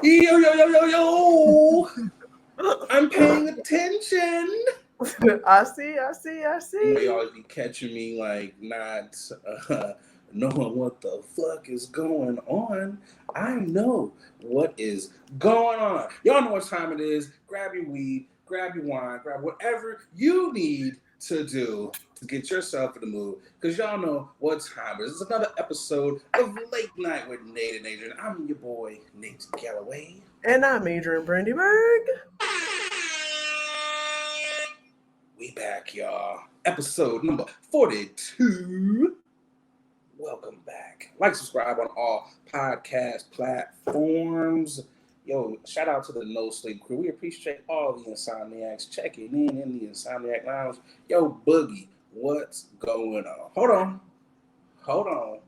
Yo, yo, yo, yo, yo. I'm paying attention. I see. You know, you always be catching me like not knowing what the fuck is going on. I know what is going on. Y'all know what time it is. Grab your weed, grab your wine, grab whatever you need to do to get yourself in the mood. Because y'all know what time it is. It's another episode of Late Night with Nate and Adrian. I'm your boy, Nate Galloway. And I'm Adrian Brandyberg. We back, y'all. Episode number 42. Welcome back. Like, subscribe on all podcast platforms. Yo, shout out to the No Sleep crew. We appreciate all the insomniacs checking in the Insomniac Lounge. Yo, Boogie, what's going on? Hold on.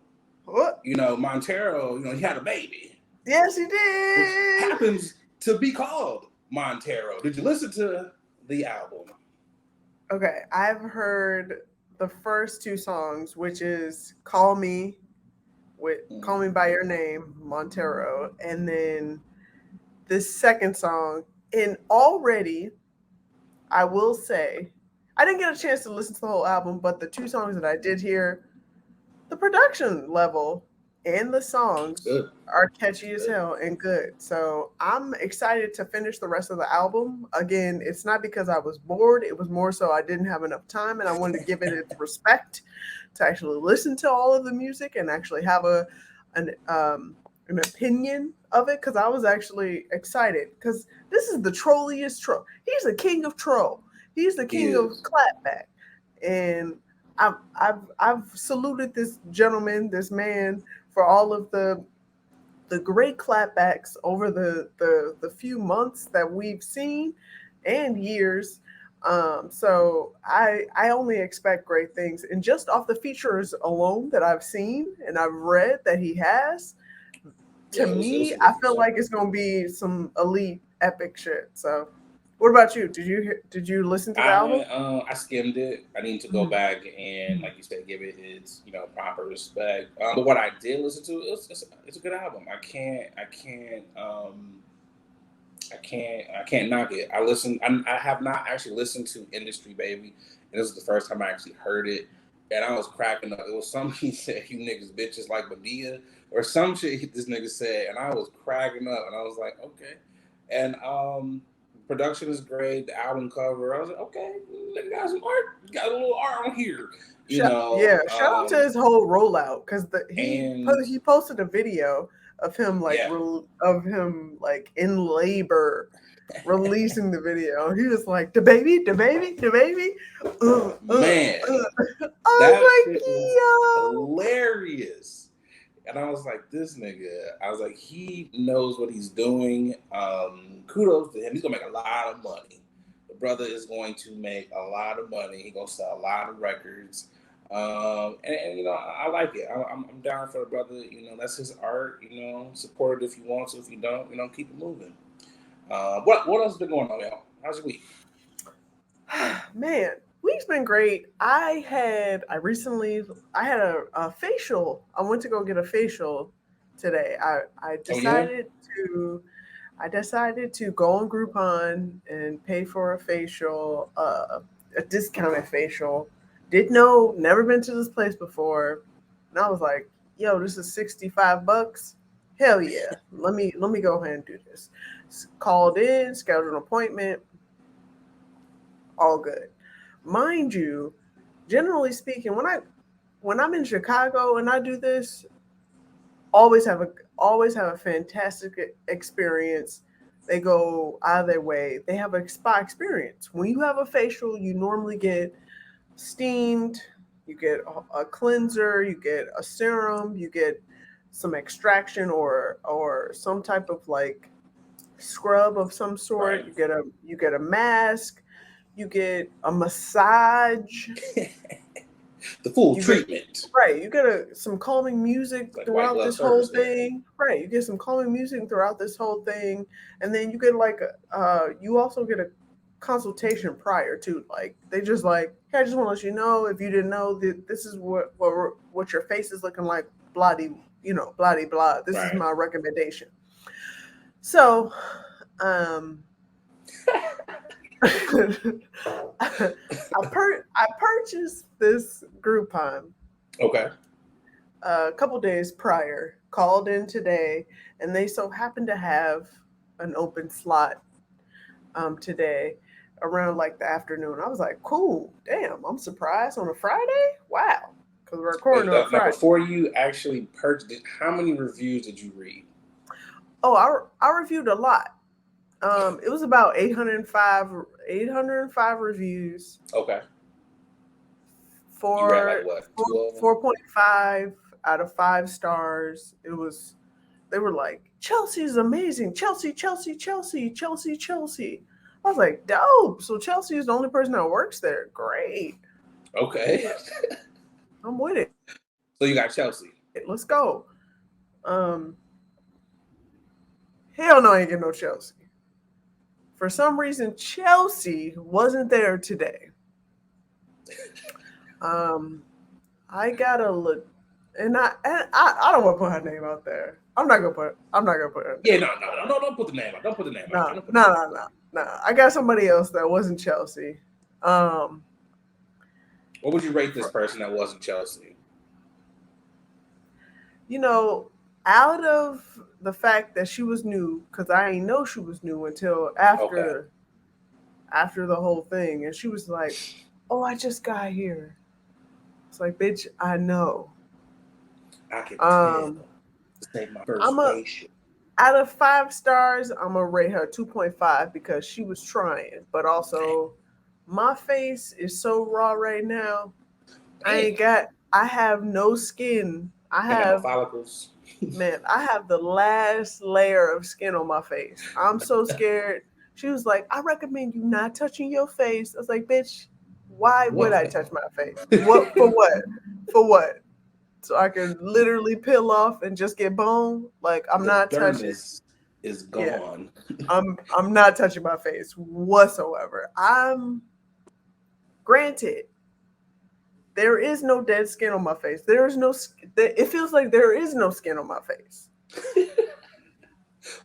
What? You know, Montero, he had a baby. Yes, he did. Which happens to be called Montero. Did you listen to the album? Okay, I've heard the first two songs, which is Call Me by Your Name, Montero, and then this second song. And already, I will say, I didn't get a chance to listen to the whole album, but the two songs that I did hear, the production level and the songs are catchy as hell and good. So I'm excited to finish the rest of the album. Again, it's not because I was bored. It was more so I didn't have enough time and I wanted to give it its respect to actually listen to all of the music and actually have an opinion of it, because I was actually excited because this is the trolliest troll. He's the king of troll. He's the king of clapback. And I've saluted this gentleman, this man, for all of the great clapbacks over the few months that we've seen and years. So I only expect great things. And just off the features alone that I've seen and I've read that he has, to me, I feel like it's going to be some elite epic shit. So what about you? Did you listen to the album? I skimmed it. I need to go back and, like you said, give it its proper respect. But what I did listen to, it's a good album. I can't knock it. I have not actually listened to Industry Baby, and this is the first time I actually heard it, and I was cracking up. It was something he said, "You niggas bitches like Medea," or some shit this nigga said, and I was cracking up, and I was like, okay, and production is great. The album cover, I was like, okay, they got some art. Got a little art on here. Shout out to his whole rollout, because he posted a video of him in labor releasing the video. He was like, the baby. Man, that shit was hilarious. And I was like, this nigga, he knows what he's doing. Kudos to him. He's going to make a lot of money. The brother is going to make a lot of money. He's going to sell a lot of records. And I like it. I'm down for the brother. That's his art. Support it if you want to. If you don't, keep it moving. What else has been going on, y'all? How's your week? Man, week's been great. I had a facial. I went to go get a facial today. I decided to go on Groupon and pay for a facial, a discounted facial. Didn't know, never been to this place before. And I was like, yo, this is $65. Hell yeah. Let me go ahead and do this. Called in, scheduled an appointment. All good. Mind you, generally speaking, when I'm in Chicago and I do this, always have a fantastic experience. They go out of their way. They have a spa experience. When you have a facial, you normally get steamed, you get a cleanser, you get a serum, you get some extraction or some type of like scrub of some sort. Right. You get a mask, you get a massage. The full treatment. You get some calming music throughout this whole thing. Right. You get some calming music throughout this whole thing. And then you get you also get a consultation prior to, like, they just like, hey, I just want to let you know, if you didn't know, that this is what your face is looking like, blah, blah, blah. This is my recommendation. So, um, I purchased this Groupon Okay. a couple days prior. Called in today, and they so happened to have an open slot today around like the afternoon. I was like, cool, damn, I'm surprised on a Friday. Wow, because we're recording Wait, on a now Friday. before you actually purchased it, how many reviews did you read? Oh, I reviewed a lot. It was about 805 reviews Okay. You read like for what, two of them? 4.5 out of 5 stars. They were like, Chelsea's amazing. Chelsea, Chelsea, Chelsea, Chelsea, Chelsea. I was like, dope. So Chelsea is the only person that works there. Great. Okay. I'm with it. So you got Chelsea. Let's go. Um, Hell no, I ain't getting no Chelsea. For some reason, Chelsea wasn't there today. Um, I gotta look, and I don't want to put her name out there. I'm not gonna put her Yeah, name no, out no, there. no, no, don't put the name out. Don't put the name out. No, Don't put the no, name no, no, no. I got somebody else that wasn't Chelsea. Um, What would you rate this for, person that wasn't Chelsea? you know, out of the fact that she was new, because I ain't know she was new until Okay. after the whole thing, and she was like, "Oh, I just got here." It's like, bitch, I know. I can tell. Um, This ain't my I'm first a patient. Out of 5 stars, I'm gonna rate her 2.5 because she was trying, but also my face is so raw right now. Damn. I have no skin. Ain't got no follicles. I have the last layer of skin on my face. I'm so scared. She was like, I recommend you not touching your face. I was like, bitch, why would What I touch my face? What for what? For what? So I can literally peel off and just get bone? Like I'm the not touching. dermis is Yeah. gone. I'm not touching my face whatsoever. I'm granted there is no dead skin on my face. There is no. It feels like there is no skin on my face.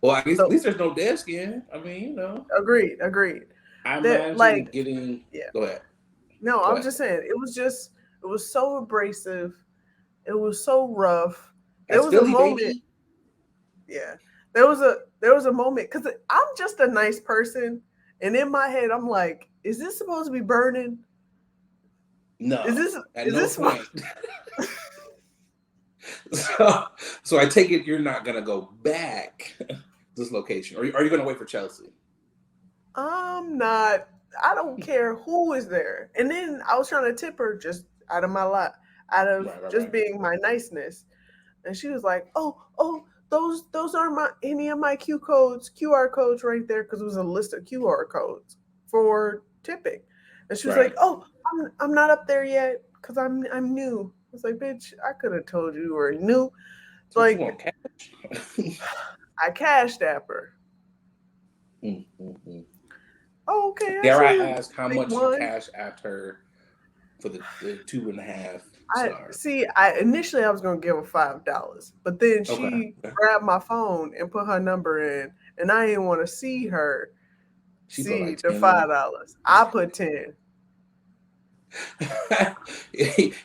Well, at So least there's no dead skin. I mean, you know. agreed. I That imagine like getting. yeah. Go ahead. No, Go I'm ahead. just saying it was so abrasive. It was so rough. There As was a Philly moment. baby. Yeah. There was a moment because I'm just a nice person, and in my head I'm like, is this supposed to be burning? Is No, this at is no this point. so, so I take it you're not gonna go back to this location, or are you gonna wait for Chelsea? I'm not. I don't care who is there. And then I was trying to tip her just out of my lot, out of Right, right, just right. being my niceness. And she was like, "Oh, those aren't my any of my QR codes right there because it was a list of QR codes for tipping." And she was like, Right. "Oh, I'm not up there yet because I'm new." I was like, "Bitch, I could have told you were new." So what you Like want, cash? I cashed app her. Mm. Oh, okay, I Dare I see you. ask how Big much you one. cash at her for the 2.5 I stars? see. I initially I was gonna give her $5, but then Okay. she grabbed my phone and put her number in, and I didn't want to see her She put see like the 10 in. $5. I put 10.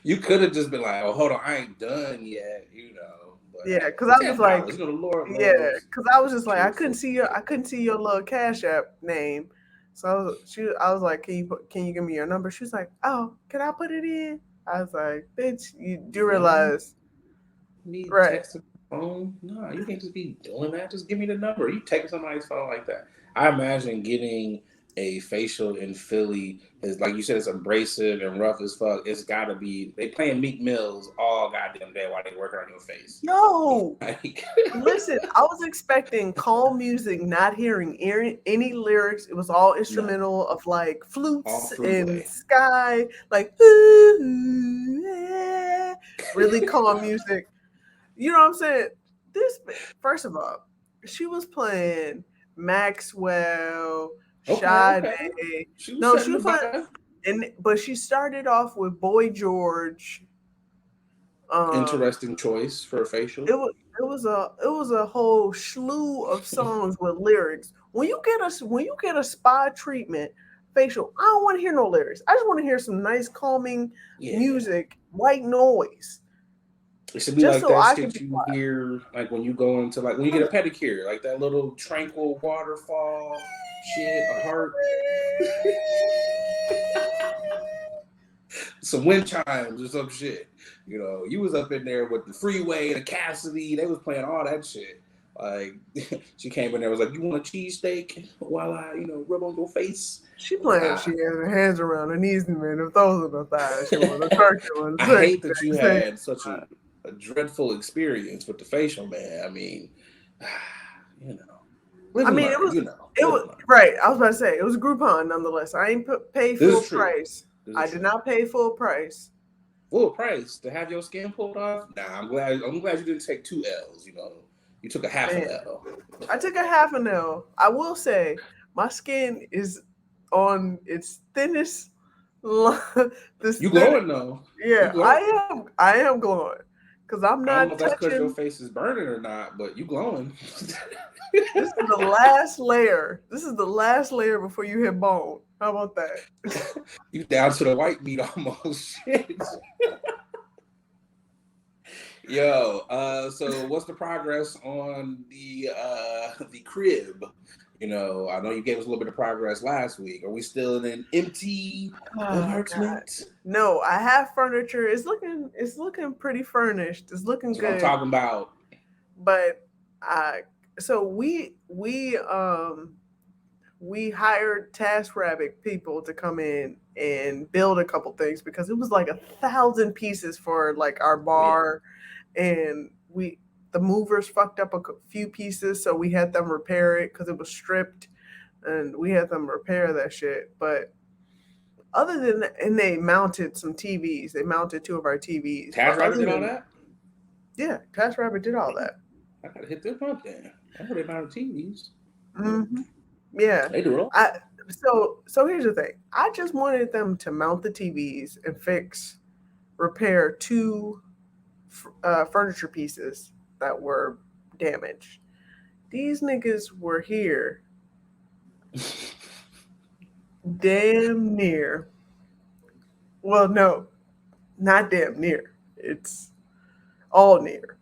You could have just been like, "Oh, hold on, I ain't done yet," you know. But Yeah, hey, because I was $10. like, You know, the Lord yeah, loves because I was just like, truthful. I couldn't see your little Cash App name, so I was like, can you give me your number? She was like, oh, can I put it in? I was like, bitch, you do No, realize, me right? texting my phone. No, you can't just be doing that. Just give me the number. You text somebody's phone like that. I imagine getting a facial in Philly is like you said, it's abrasive and rough as fuck. It's gotta be they playing Meek Mills all goddamn day while they working on your face. Yo, Like, listen, I was expecting calm music, not hearing any lyrics. It was all no, instrumental of like all flutes and freeway. sky, like ooh, yeah, really calm music. You know what I'm saying? First of all, she was playing Maxwell, Okay, Sade. okay. She was No, setting she the was playing, vibe. but she started off with Boy George. Um, Interesting choice for a facial. it was. was a whole slew of songs with lyrics. When you get a spa treatment facial, I don't want to hear no lyrics. I just want to hear some nice calming music, white noise. It should be Just like so that I can shit be you quiet. hear, like when you go into like when you get a pedicure, like that little tranquil waterfall shit, a heart, some wind chimes or some shit. You know, you was up in there with the freeway, the Cassidy, they was playing all that shit. Like she came in there, was like, "You want a cheesesteak while I, rub on your face?" She playing. She has her hands around her knees and man, her thighs on her thighs. She want a turkey on I the hate that you had such a dreadful experience with the facial, man. I mean, you know, live and learn. It was right. I was about to say it was Groupon nonetheless. I ain't pay full price. I did not pay full price. Full price to have your skin pulled off? Nah, I'm glad you didn't take 2 L's. You took a half an L. I took a half an L. I will say my skin is on its thinnest. You glowing though? Yeah, I am glowing because I'm I don't know not if that's because your touching. face is burning or not, but you glowing. This is the last layer. This is the last layer before you hit bone. How about that? You down to the white meat almost. Shit. Yo, so what's the progress on the crib? I know you gave us a little bit of progress last week. Are we still in an empty apartment? No, I have furniture. It's looking pretty furnished. It's looking That's good. what I'm talking about. But so we hired TaskRabbit people to come in and build a couple things because it was like 1,000 pieces for like our bar, and the movers fucked up a few pieces, so we had them repair it because it was stripped, and we had them repair that shit. But other than that, and they mounted some TVs. They mounted 2 of our TVs. TaskRabbit did all that? Yeah, TaskRabbit did all that. I gotta hit them up then. I heard they mounted TVs. Mm-hmm. Yeah, they do it all. So here's the thing. I just wanted them to mount the TVs and repair 2 furniture pieces that were damaged. These niggas were here damn near. Well, no, not damn near. It's all near.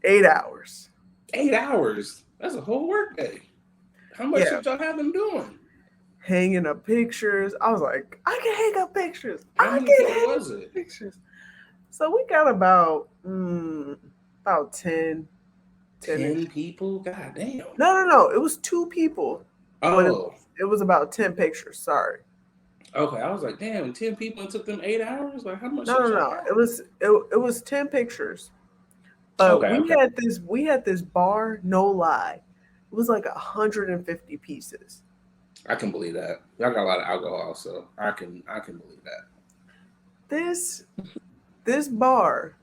8 hours. 8 hours? That's a whole work day. How much did y'all have them doing? Hanging up pictures. I was like, I can hang up pictures. How many people was it? Pictures. So we got about 10. 10 people? God damn. No. It was 2 people. Oh. It was about 10 pictures. Sorry. Okay, I was like, damn, 10 people and took them 8 hours? Like, how much? No. It was 10 pictures. But we had this bar, no lie. It was like 150 pieces. I can believe that. Y'all got a lot of alcohol, so I can believe that. This bar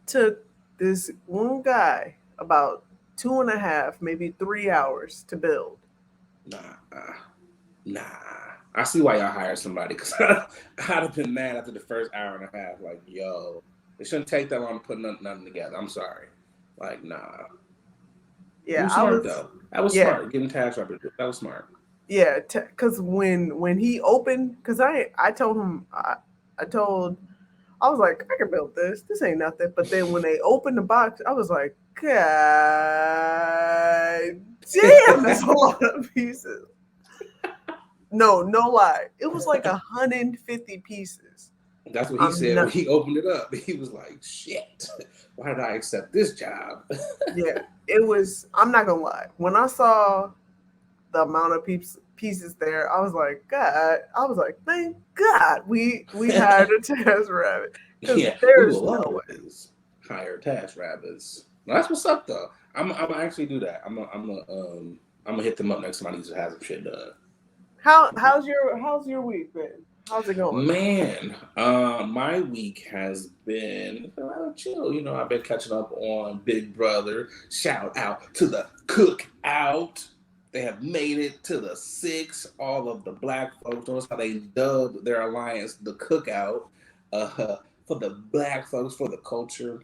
took this one guy about 2.5, maybe 3 hours to build. Nah. I see why y'all hired somebody, because I'd have been mad after the first hour and a half. Like, yo, it shouldn't take that long to put nothing together. I'm sorry. Like, nah. Yeah, smart though. That was smart. Getting TaskRabbit. That was smart. Yeah, because when he opened, because I told him I was like, I can build this. This ain't nothing. But then when they opened the box, I was like, God damn, that's a lot of pieces. No lie. It was like 150 pieces. That's what he said when he opened it up. He was like, shit, why did I accept this job? Yeah, it was, I'm not going to lie. When I saw the amount of pieces there, I was like, thank God we hired a TaskRabbit. Yeah, there's no way. Hire TaskRabbits. Well, that's what's up though. I'm gonna actually do that. I'm gonna hit them up next time I need to have some shit done. How's your week been? How's it going? Man, my week has been rather chill. I've been catching up on Big Brother. Shout out to the Cookout. They have made it to the 6. All of the black folks. Notice how they dubbed their alliance the Cookout. For for the black folks, for the culture.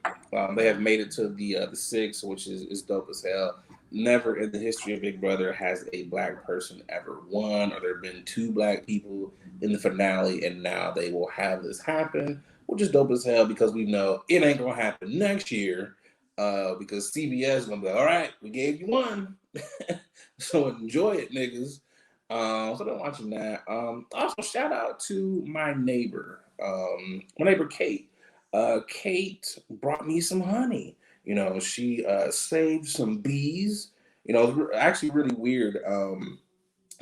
They have made it to the six, which is dope as hell. Never in the history of Big Brother has a black person ever won, or there have been two black people in the finale, and now they will have this happen, which is dope as hell because we know it ain't gonna happen next year. Because CBS is gonna be like, all right, we gave you one, so enjoy it, niggas. So I'm watching that. Also, shout out to my neighbor Kate. Kate brought me some honey. You know, she saved some bees. You know, it's actually really weird.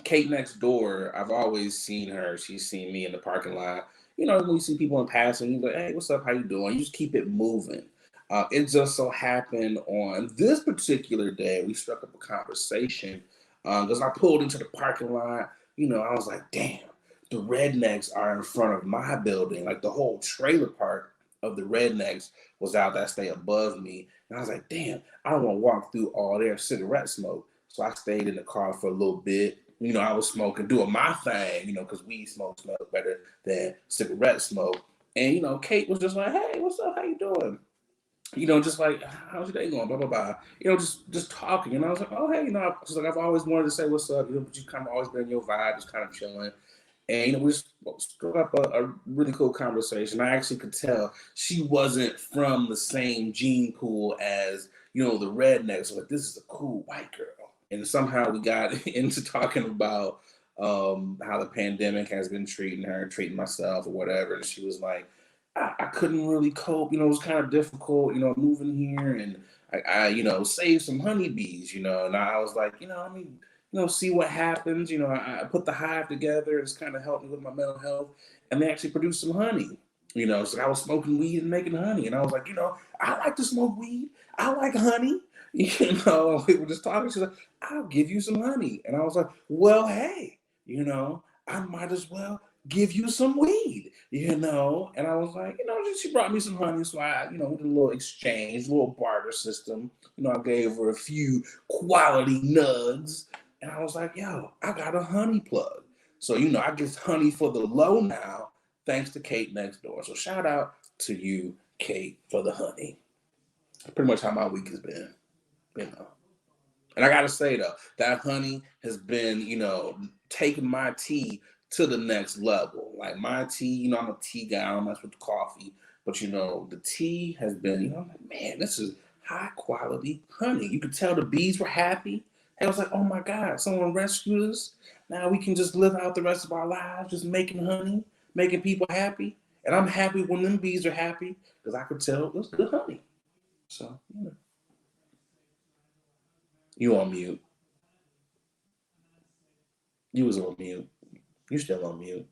Kate next door, I've always seen her. She's seen me in the parking lot. You know, when you see people in passing, you're like, hey, what's up? How you doing? You just keep it moving. It just so happened on this particular day, we struck up a conversation because I pulled into the parking lot. You know, I was like, damn, the rednecks are in front of my building. Like the whole trailer park of the rednecks was out that stay above me. And I was like, damn, I don't want to walk through all their cigarette smoke. So I stayed in the car for a little bit. You know, I was smoking, doing my thing, you know, because weed smoke smells better than cigarette smoke. And, you know, Kate was just like, hey, what's up? How you doing? You know, just like, how's your day going? Blah, blah, blah. You know, just talking. And I was like, oh, hey, you know, I've always wanted to say what's up. You know, but you kind of always been in your vibe, just kind of chilling. And, you know, we struck up a really cool conversation. I actually could tell she wasn't from the same gene pool as, you know, the rednecks. Like, this is a cool white girl. And somehow we got into talking about how the pandemic has been treating her, treating myself or whatever. And she was like, I couldn't really cope. You know, it was kind of difficult, you know, moving here. And I you know, saved some honeybees, you know. And I was like, you know, I mean, you know, see what happens. You know, I put the hive together. It's kind of helped me with my mental health. And they actually produced some honey. You know, so I was smoking weed and making honey. And I was like, you know, I like to smoke weed. I like honey. You know, we were just talking. She's like, I'll give you some honey. And I was like, well, hey, you know, I might as well give you some weed, you know? And I was like, you know, she brought me some honey. So I, you know, we did a little exchange, a little barter system. You know, I gave her a few quality nugs. And I was like, yo, I got a honey plug. So, you know, I get honey for the low now, thanks to Kate next door. So shout out to you, Kate, for the honey. Pretty much how my week has been, you know. And I gotta say though, that honey has been, you know, taking my tea to the next level. Like my tea, you know, I'm a tea guy. I don't mess with the coffee, but you know, the tea has been, you know, I'm like, man, this is high quality honey. You could tell the bees were happy. I was like, oh my God, someone rescued us. Now we can just live out the rest of our lives just making honey, making people happy. And I'm happy when them bees are happy because I could tell it was good honey. So, you know. You on mute. You was on mute. You still on mute.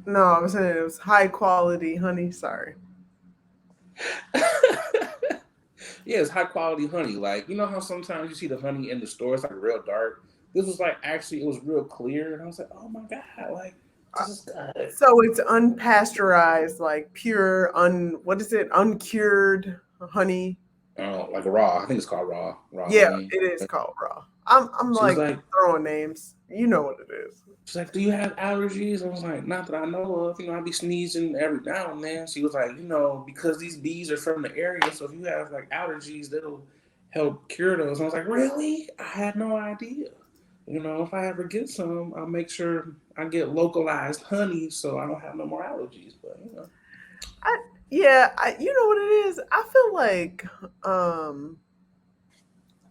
No, I was saying it was high quality honey. Sorry. Yeah, it's high quality honey. Like, you know how sometimes you see the honey in the store, it's like real dark. This was like actually it was real clear, and I was like, oh my God, like this is good. So it's unpasteurized, like pure, what is it? Uncured honey. Oh, like raw. I think it's called raw Yeah, honey. it is called raw. I'm She was like like, throwing names. You know what it is. she's like, do you have allergies? I was like, not that I know of. You know, I be sneezing every now and then. She was like, you know, because these bees are from the area, so if you have like allergies, that'll help cure those. And I was like, really? I had no idea. You know, if I ever get some, I'll make sure I get localized honey so I don't have no more allergies. But you know, You know what it is? I feel like um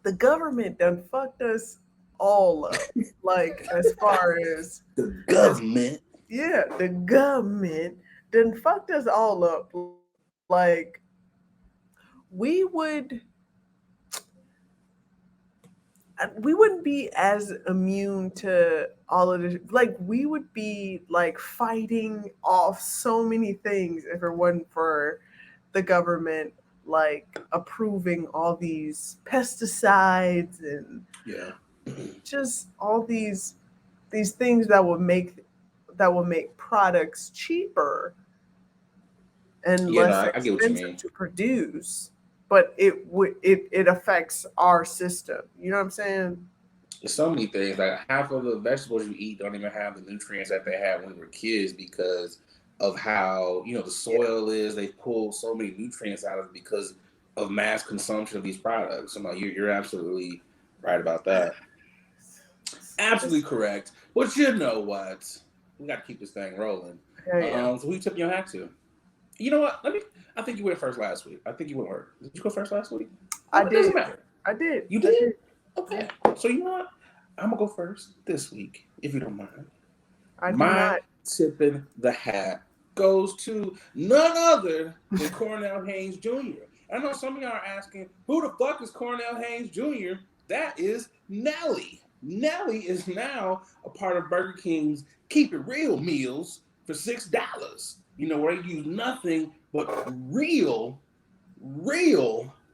the government done fucked us all up. Like as far the as government. yeah, the government done fucked us all up. Like we would we wouldn't be as immune to all of this. Like we would be like fighting off so many things if it wasn't for the government like approving all these pesticides and Yeah. just all these things that will make products cheaper and Yeah, no, less I get what you expensive mean. to produce, but it affects our system. You know what I'm saying? There's so many things. Like half of the vegetables you eat don't even have the nutrients that they had when we were kids because of how, the soil is. They pull so many nutrients out of it because of mass consumption of these products. So no, you're absolutely right about that. Absolutely correct. But you know what? We got to keep this thing rolling. So who you tipping your hat to? You know what? I think you went first last week. I think you went first. Did you go first last week? I did. It doesn't matter. I did. You did? Okay. So you know what? I'm going to go first this week, if you don't mind. My tipping the hat goes to none other than Cornell Haynes Jr. I know some of y'all are asking, who the fuck is Cornell Haynes Jr.? That is Nelly. Nelly is now a part of Burger King's Keep It Real meals for $6. Where they use nothing but real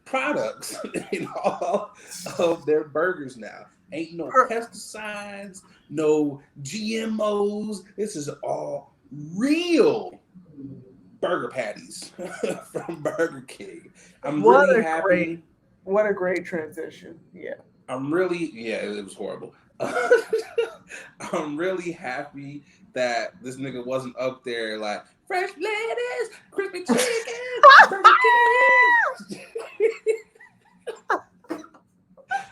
products in all of their burgers now. Ain't no pesticides, no GMOs. This is all real burger patties from Burger King. I'm really happy. What a great transition. Yeah. It was horrible. I'm really happy that this nigga wasn't up there like, fresh lettuce, crispy chicken, Burger King.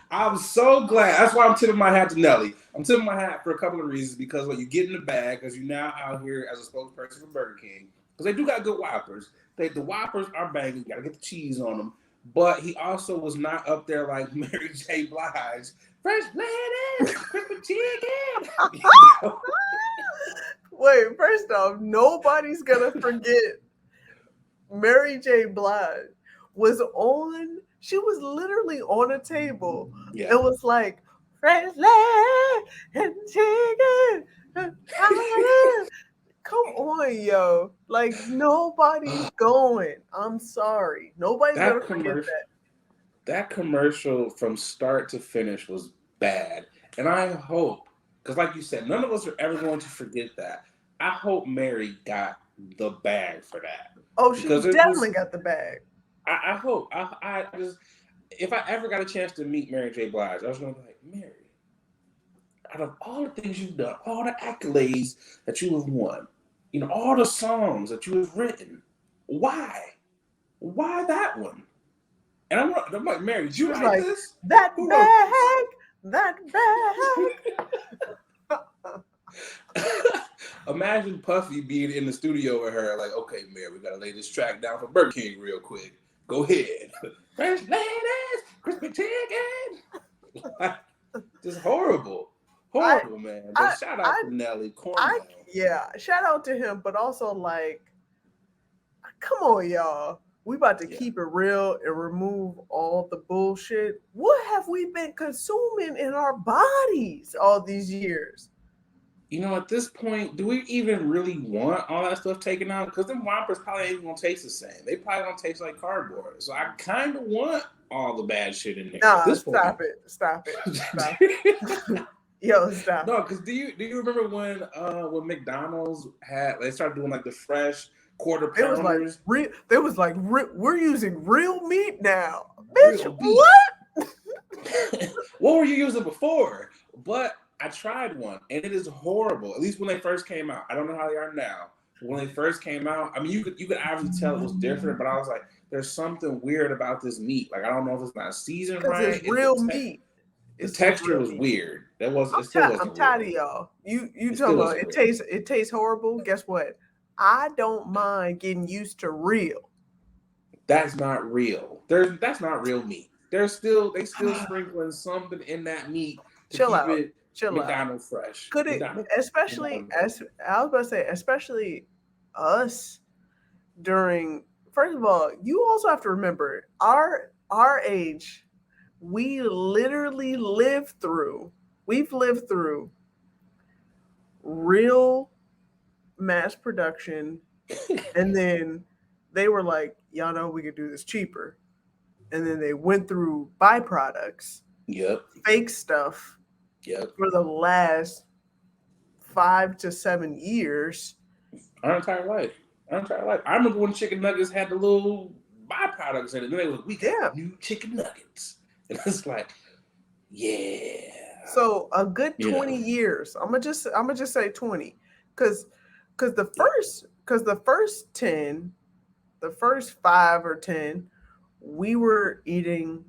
I'm so glad. That's why I'm tipping my hat to Nelly. I'm tipping my hat for a couple of reasons, because you get in the bag, because you're now out here as a spokesperson for Burger King, because they do got good Whoppers. The Whoppers are banging. You got to get the cheese on them. But he also was not up there like Mary J. Blige. Fresh lettuce, crispy chicken. Wait, first off, nobody's going to forget Mary J. Blige she was literally on a table. Yeah. It was like, fresh lettuce and chicken. Come on, yo. Like, nobody's going. I'm sorry. Nobody's going to forget that. That commercial from start to finish was bad. And I hope, because like you said, none of us are ever going to forget that. I hope Mary got the bag for that. Oh, she definitely got the bag. I hope. I just, if I ever got a chance to meet Mary J. Blige, I was going to be like, Mary, out of all the things you've done, all the accolades that you have won, all the songs that you have written, why that one? And I'm like, Mary, did you write this? That bag. Imagine Puffy being in the studio with her, like, okay, Mary, we gotta lay this track down for Burger King real quick. Go ahead. Fresh lettuce, crispy chicken. Just horrible, man. But shout out to Nelly Cornell. Shout out to him, but also like, come on, y'all. We about to keep it real and remove all the bullshit. What have we been consuming in our bodies all these years? At this point, do we even really want all that stuff taken out? Because them Whoppers probably ain't going to taste the same. They probably don't taste like cardboard. So I kind of want all the bad shit in there. Nah, stop it. Yo, stop. No, because do you remember when McDonald's they started doing like the fresh quarter pounders? They was like, we're using real meat now. Bitch, what? What were you using before? But I tried one, and it is horrible. At least when they first came out. I don't know how they are now. When they first came out, I mean, you could obviously tell it was different, but I was like, there's something weird about this meat. Like, I don't know if it's not seasoned right. It's real meat. The texture was weird. I'm tired of y'all. You talking about it tastes horrible. Guess what? I don't mind getting used to real. That's not real. That's not real meat. They still sprinkling something in that meat to Chill keep out. it Chill McDonald's fresh. Could it, especially as I was about to say, especially us during. First of all, you also have to remember our age. We've lived through real mass production, and then they were like, y'all know we could do this cheaper, and then they went through byproducts, fake stuff. For the last 5 to 7 years. Our entire life. I remember when chicken nuggets had the little byproducts in it. And they were like, we got new chicken nuggets. And it's like, yeah. So a good 20 years. I'm gonna just say 20. Cause the because the first 10, the first 5 or 10, we were eating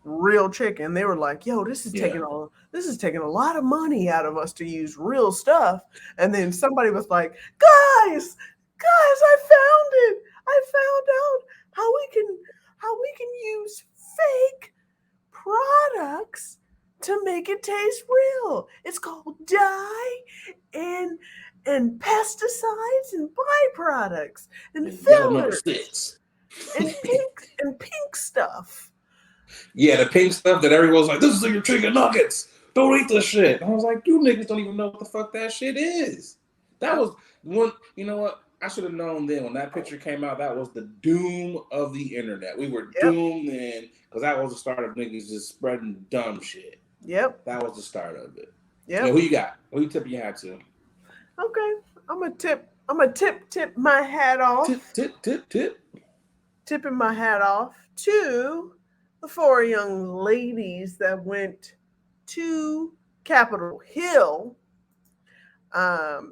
real chicken. They were like, "Yo, this is taking a lot of money out of us to use real stuff." And then somebody was like, "Guys, I found it. I found out how we can use fake products to make it taste real. It's called dye and pesticides and byproducts and Yellow number fillers 6. and pink stuff." Yeah, the pink stuff that everyone's like, this is your chicken nuggets. Don't eat this shit. And I was like, you niggas don't even know what the fuck that shit is. That was one, you know what? I should have known then when that picture came out, that was the doom of the internet. We were doomed then because that was the start of niggas just spreading dumb shit. Yep. That was the start of it. Yep. Who you got? Who you tipping your hat to? Okay. I'm a tip my hat off. Tip. Tipping my hat off to the 4 young ladies that went to Capitol Hill.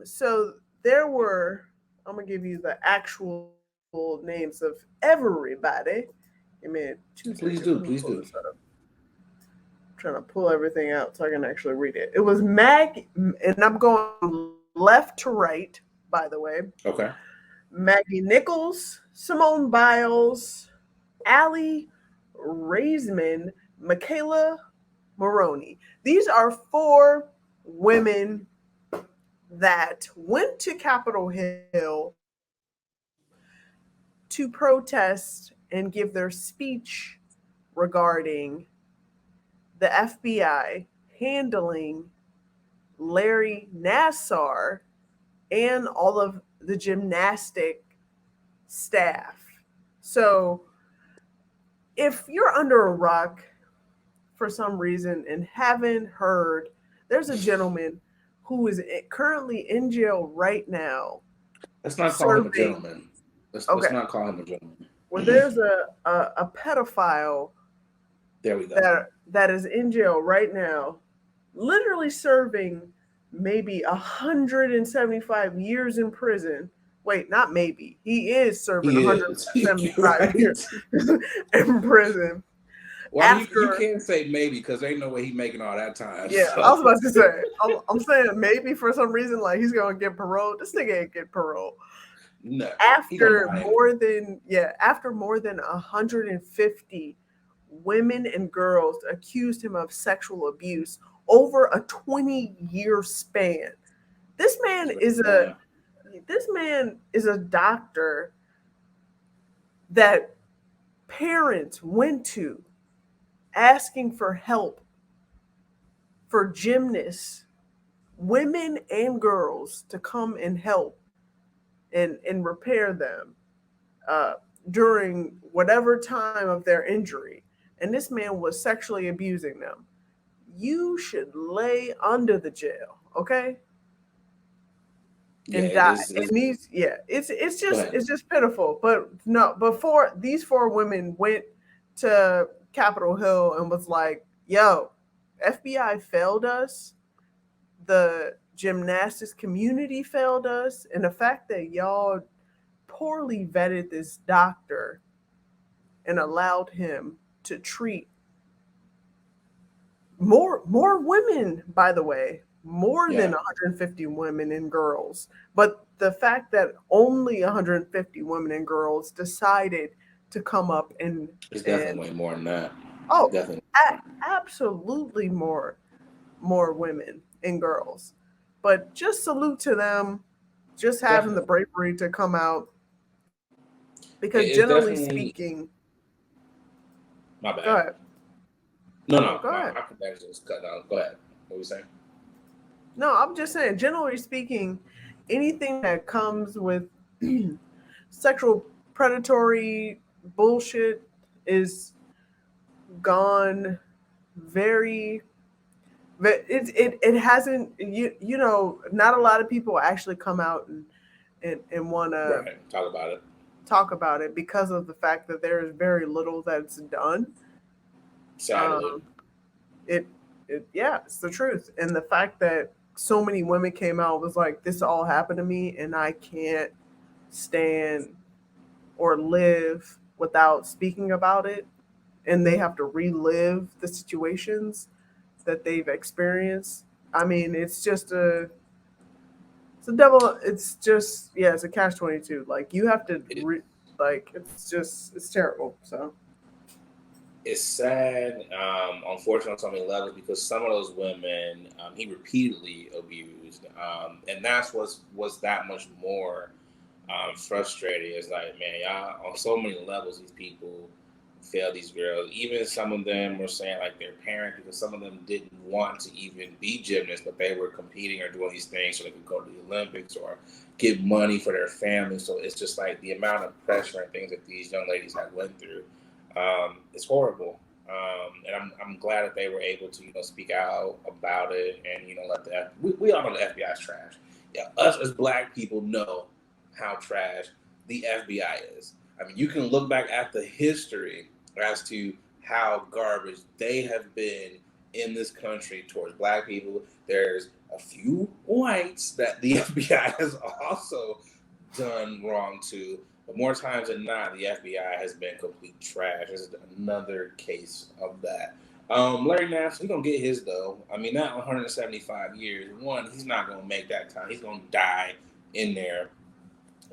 So there were, I'm going to give you the actual names of everybody. Give me 2 seconds. Please do. I'm trying to pull everything out so I can actually read it. It was Maggie, and I'm going left to right, by the way. Okay. Maggie Nichols, Simone Biles, Allie Raisman, Michaela Maroney. These are 4 women that went to Capitol Hill to protest and give their speech regarding the FBI handling Larry Nassar and all of the gymnastic staff. So if you're under a rock for some reason and haven't heard, there's a gentleman who is currently in jail right now. Let's not call him a gentleman. Let's not call him a gentleman. Well, there's a pedophile there we go. that is in jail right now, literally serving maybe 175 years in prison. Wait, not maybe. He is serving 175 years in prison. Well, you can't say maybe because ain't no way he's making all that time. Yeah, so. I was about to say. I'm saying maybe for some reason, like he's gonna get paroled. This nigga ain't get paroled. No. After more than 150 women and girls accused him of sexual abuse over a 20-year span. This man is a doctor that parents went to asking for help for gymnasts, women and girls, to come and help and repair them during whatever time of their injury. And this man was sexually abusing them. You should lay under the jail, okay? And die. It's just pitiful. But no, before these 4 women went to Capitol Hill and was like, yo, FBI failed us. The gymnastics community failed us. And the fact that y'all poorly vetted this doctor and allowed him to treat more women, by the way, more than 150 women and girls. But the fact that only 150 women and girls decided to come up and it's definitely more than that. Oh, definitely. Absolutely more women and girls. But just salute to them, just having the bravery to come out. Because generally speaking, my bad. Go ahead. No. Go ahead. My connection was cut down. Go ahead. What were you saying? No, I'm just saying, generally speaking, anything that comes with sexual predatory bullshit is gone very. It hasn't, you know, not a lot of people actually come out and want to talk about it because of the fact that there is very little that's done. Sadly. It's the truth. And the fact that so many women came out was like, this all happened to me and I can't stand or live without speaking about it, and they have to relive the situations that they've experienced. I mean, it's a devil. It's just, yeah, it's a catch-22. Like, you have to like, it's terrible. So It's sad, unfortunately, on so many levels because some of those women he repeatedly abused, and that's what's that much more frustrating. It's like, man, y'all on so many levels, these people fail these girls. Even some of them were saying like their parents, because some of them didn't want to even be gymnasts, but they were competing or doing these things so they could go to the Olympics or get money for their family. So it's just like the amount of pressure and things that these young ladies have went through. It's horrible. And I'm glad that they were able to, speak out about it and, let we all know the FBI is trash. Yeah, us as Black people know how trash the FBI is. I mean, you can look back at the history as to how garbage they have been in this country towards Black people. There's a few whites that the FBI has also done wrong to, but more times than not, the FBI has been complete trash. This is another case of that. Larry Nassar, he's going to get his, though. I mean, not 175 years. One, he's not going to make that time. He's going to die in there.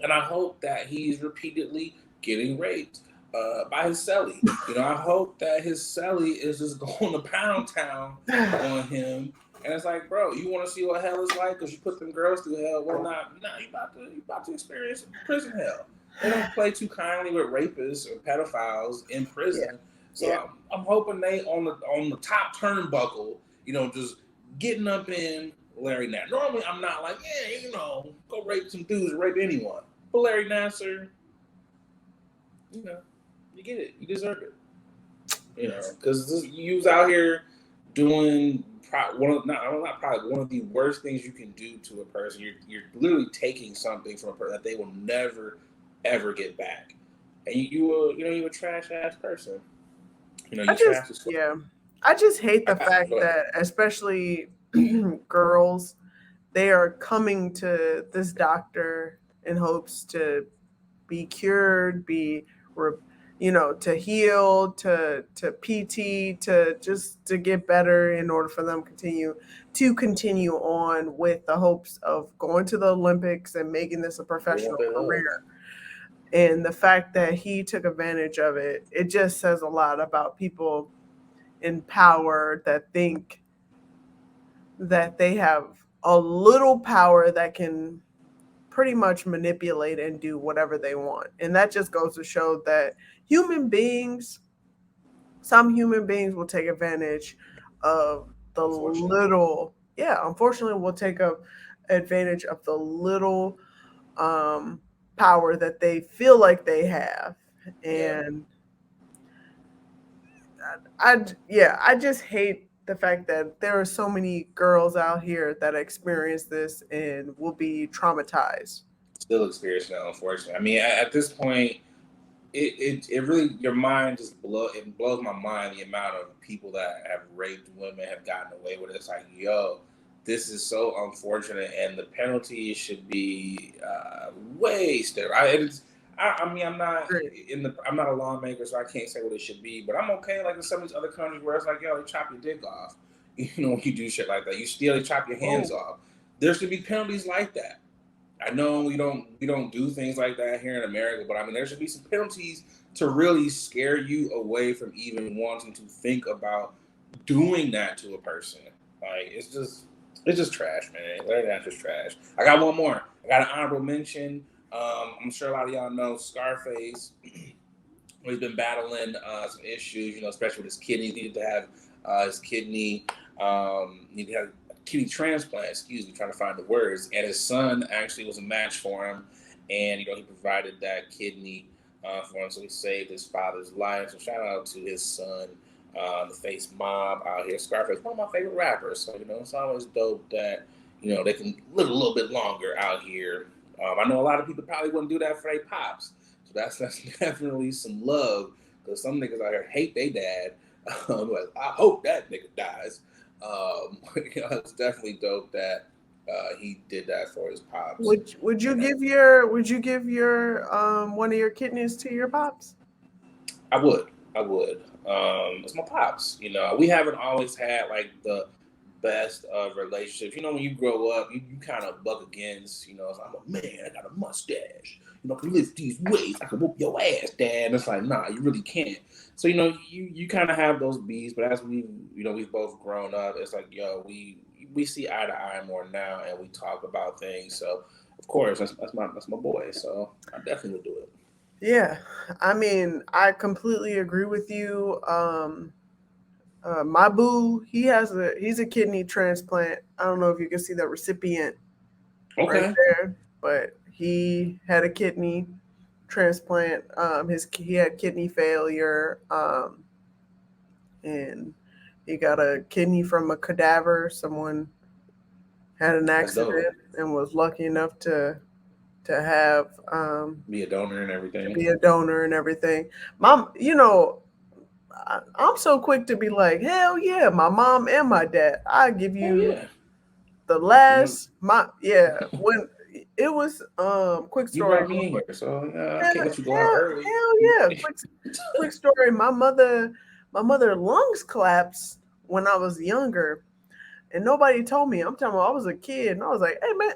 And I hope that he's repeatedly getting raped by his cellie. I hope that his cellie is just going to pound town on him. And it's like, bro, you want to see what hell is like because you put them girls through hell? Well, you about to experience prison hell. They don't play too kindly with rapists or pedophiles in prison. Yeah. So yeah. I'm hoping they on the top turnbuckle, just getting up in Larry Nassar. Normally, I'm not like, go rape some dudes or rape anyone. But Larry Nassar, you get it. You deserve it. Because you was out here doing one of the worst things you can do to a person. You're literally taking something from a person that they will never ever get back, and you're a trash ass person. I just hate the fact that especially girls, they are coming to this doctor in hopes to be cured, to heal, to PT, to get better in order for them to continue on with the hopes of going to the Olympics and making this a professional career. And the fact that he took advantage of it, it just says a lot about people in power that think that they have a little power that can pretty much manipulate and do whatever they want. And that just goes to show that some human beings will take advantage of the little, unfortunately will take advantage of the little power that they feel like they have. And I just hate the fact that there are so many girls out here that experience this and will be traumatized. Still experiencing it, unfortunately. I mean, at this point, it really, your mind just blows my mind, the amount of people that have raped women have gotten away with it. It's like, this is so unfortunate, and the penalty should be way still. I'm not I'm not a lawmaker, so I can't say what it should be, but I'm okay. Like in some of these other countries where it's like, they chop your dick off. When you do shit like that, you steal, they chop your hands off. There should be penalties like that. I know we don't do things like that here in America, but I mean, there should be some penalties to really scare you away from even wanting to think about doing that to a person. Like it's just trash, man. Larry Nasser's trash. I got one more. I got an honorable mention. I'm sure a lot of y'all know Scarface. He's been battling some issues, especially with his kidney. He needed to have his kidney. Needed to have kidney transplant. Trying to find the words. And his son actually was a match for him, and he provided that kidney for him, so he saved his father's life. So shout out to his son, the Face Mob out here. Scarface, one of my favorite rappers. So it's always dope that they can live a little bit longer out here. I know a lot of people probably wouldn't do that for their pops. So that's definitely some love, because some niggas out here hate their dad. Like, I hope that nigga dies. It's definitely dope that He did that for his pops. Would you give your one of your kidneys to your pops? I would. It's my pops. We haven't always had like the best of relationships. When you grow up, you kind of buck against. So I'm a man. I got a mustache. I can lift these weights. I can whoop your ass, Dad. And it's like, nah, you really can't. So you kind of have those beats. But as we've both grown up, it's like, yo, we see eye to eye more now, and we talk about things. So of course, that's my boy. So I definitely would do it. Yeah, I mean, I completely agree with you. My boo, he's a kidney transplant. I don't know if you can see the recipient right there, but he had a kidney transplant. He had kidney failure, and he got a kidney from a cadaver. Someone had an accident and was lucky enough to have be a donor and everything. Mom, I'm so quick to be like, hell yeah, my mom and my dad. I give you the last when it was quick story. You brought me in here, so I can't let you go out early. Hell yeah, quick story. My mother lungs collapsed when I was younger, and nobody told me. I'm telling you, I was a kid, and I was like, hey man,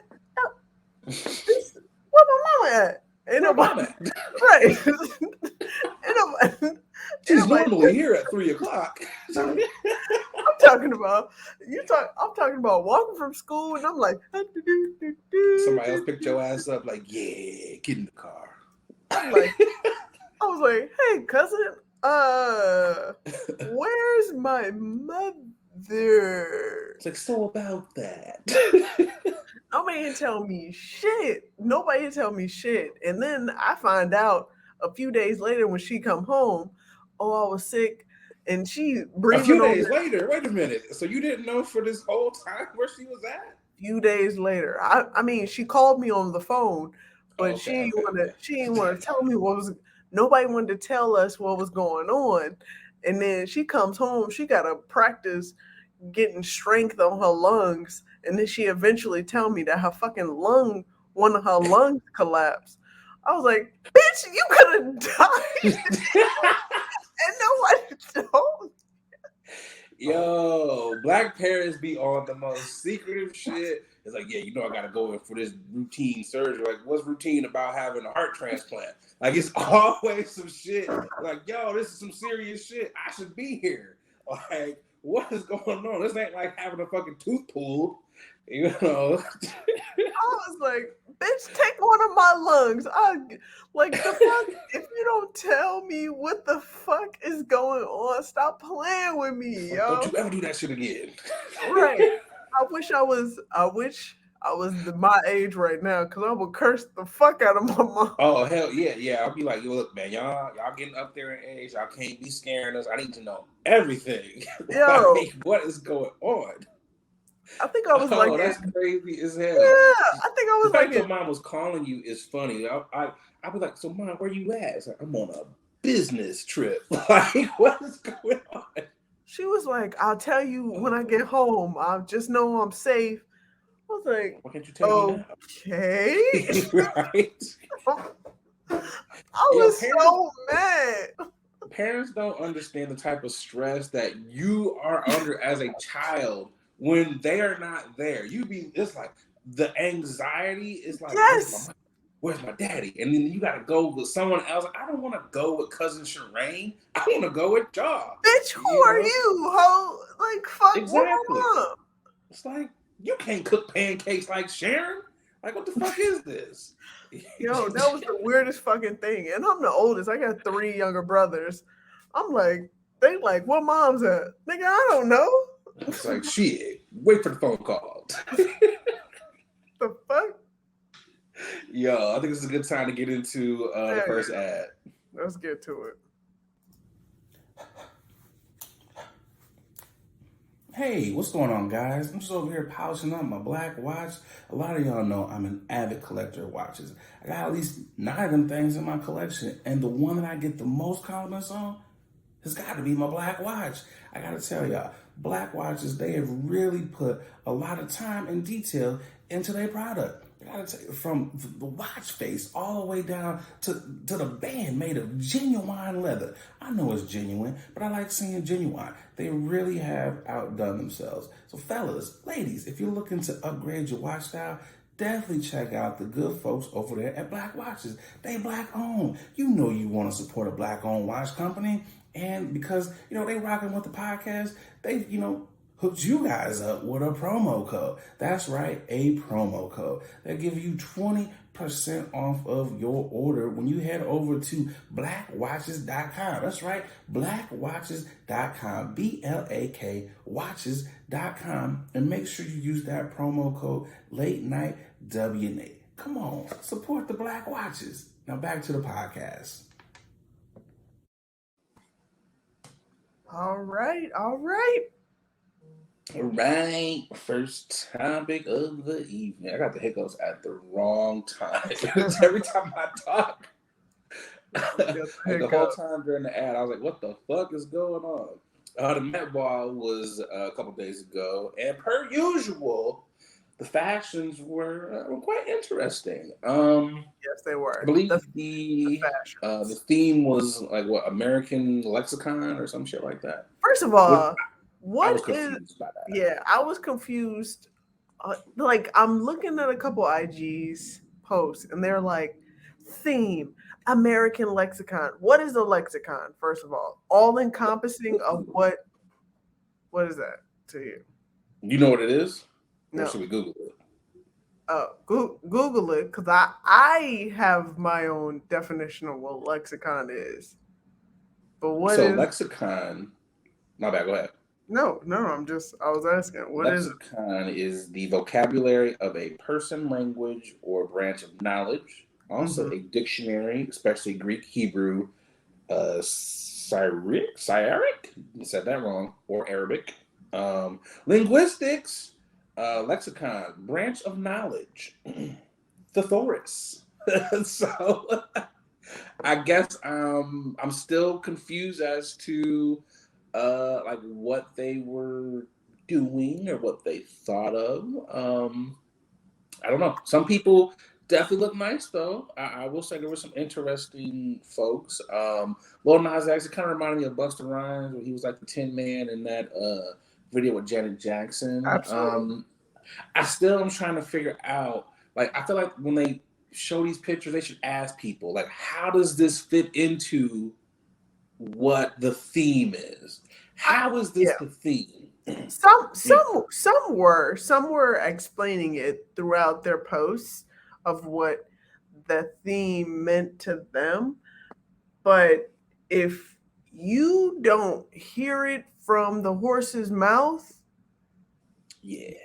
where my mama at? Ain't nobody right. She's normally here at 3:00. I'm talking about walking from school, and I'm like, somebody else picked your ass up, like, yeah, get in the car. I was like, hey cousin, where's my mother? It's like, so about that. Nobody didn't tell me shit. And then I find out a few days later when she come home, I was sick, and she breathing. A few days later, wait a minute. So you didn't know for this whole time where she was at? A few days later, I mean, she called me on the phone, but she didn't want to tell me what was. Nobody wanted to tell us what was going on, and then she comes home. She got to practice getting strength on her lungs, and then she eventually tell me that one of her lungs collapsed. I was like, bitch, you could have died. And nobody told me. Yo, black parents be on the most secretive shit. It's like, yeah, I gotta go in for this routine surgery. Like, what's routine about having a heart transplant? Like, it's always some shit. Like, yo, this is some serious shit. I should be here. Like, what is going on? This ain't like having a fucking tooth pulled. I was like, bitch, take one of my lungs. The fuck, if you don't tell me what the fuck is going on, stop playing with me, yo. Don't you ever do that shit again. Right. I wish I was my age right now, because I would curse the fuck out of my mom. Oh, hell yeah. I'll be like, yo, look, man, y'all getting up there in age. Y'all can't be scaring us. I need to know everything. Yo. Like, what is going on? I think I was that's crazy as hell. Yeah, I think I was the fact your mom was calling you is funny. I'd be like, so mom, where you at? It's like, I'm on a business trip. Like, what is going on? She was like, I'll tell you when I get home. I just know I'm safe. I was like, why can't you tell me now? Okay. Right? I was so mad. Parents don't understand the type of stress that you are under as a child when they are not there. It's like the anxiety is like, yes. Where's my daddy? And then you gotta go with someone else. I don't want to go with cousin Shireen. I want to go with y'all. Bitch, who are you, ho? Like, fuck. Exactly. It's like, you can't cook pancakes like Sharon. Like, what the fuck is this? Yo, that was the weirdest fucking thing. And I'm the oldest. I got 3 younger brothers. I'm like, they like, what mom's at? Nigga, I don't know. It's like, shit, wait for the phone call. The fuck? Yo, I think this is a good time to get into the first ad. Let's get to it. Hey, what's going on, guys? I'm just over here polishing up my black watch. A lot of y'all know I'm an avid collector of watches. I got at least 9 of them things in my collection, and the one that I get the most compliments on has got to be my black watch. I got to tell y'all, black watches, they have really put a lot of time and detail into their product. From the watch face all the way down to the band made of genuine leather. I know it's genuine, but I like seeing genuine. They really have outdone themselves. So fellas, ladies, if you're looking to upgrade your watch style, definitely check out the good folks over there at Black Watches. They Black owned. You know you want to support a Black owned watch company. And because, they rocking with the podcast, they, hooked you guys up with a promo code. That's right, a promo code. They'll give you 20% off of your order when you head over to blackwatches.com. That's right, blackwatches.com. BLAK watches.com. And make sure you use that promo code Late Night WNA. Come on, support the Black Watches. Now back to the podcast. All right. All right, first topic of the evening. I got the hiccups at the wrong time. Every time I talk, the whole time during the ad, I was like, what the fuck is going on? The Met Ball was a couple days ago, and per usual, the fashions were quite interesting. Yes, they were. I believe the theme was like what, American Lexicon or some shit like that. First of all, I was confused by that. Yeah, I was confused. I'm looking at a couple IGs posts, and they're like, theme American Lexicon. What is a lexicon? First of all encompassing of what is that to you? You know what it is? No. Or should we Google it? Google it, because I have my own definition of what lexicon is. But what is lexicon? My bad. Go ahead. No, I was asking. What lexicon is the vocabulary of a person, language, or branch of knowledge. Also, a dictionary, especially Greek, Hebrew, Syriac, I said that wrong, or Arabic. Linguistics, lexicon, branch of knowledge, thesaurus. So, I guess I'm still confused as to like what they were doing or what they thought of. I don't know. Some people definitely look nice though. I will say there were some interesting folks. Lil Nas X, it kind of reminded me of Busta Rhymes when he was like the Tin Man in that video with Janet Jackson. Absolutely. I still am trying to figure out, like, I feel like when they show these pictures, they should ask people, like, how does this fit into what the theme is? How is this the theme? Some were explaining it throughout their posts of what the theme meant to them, but if you don't hear it from the horse's mouth, you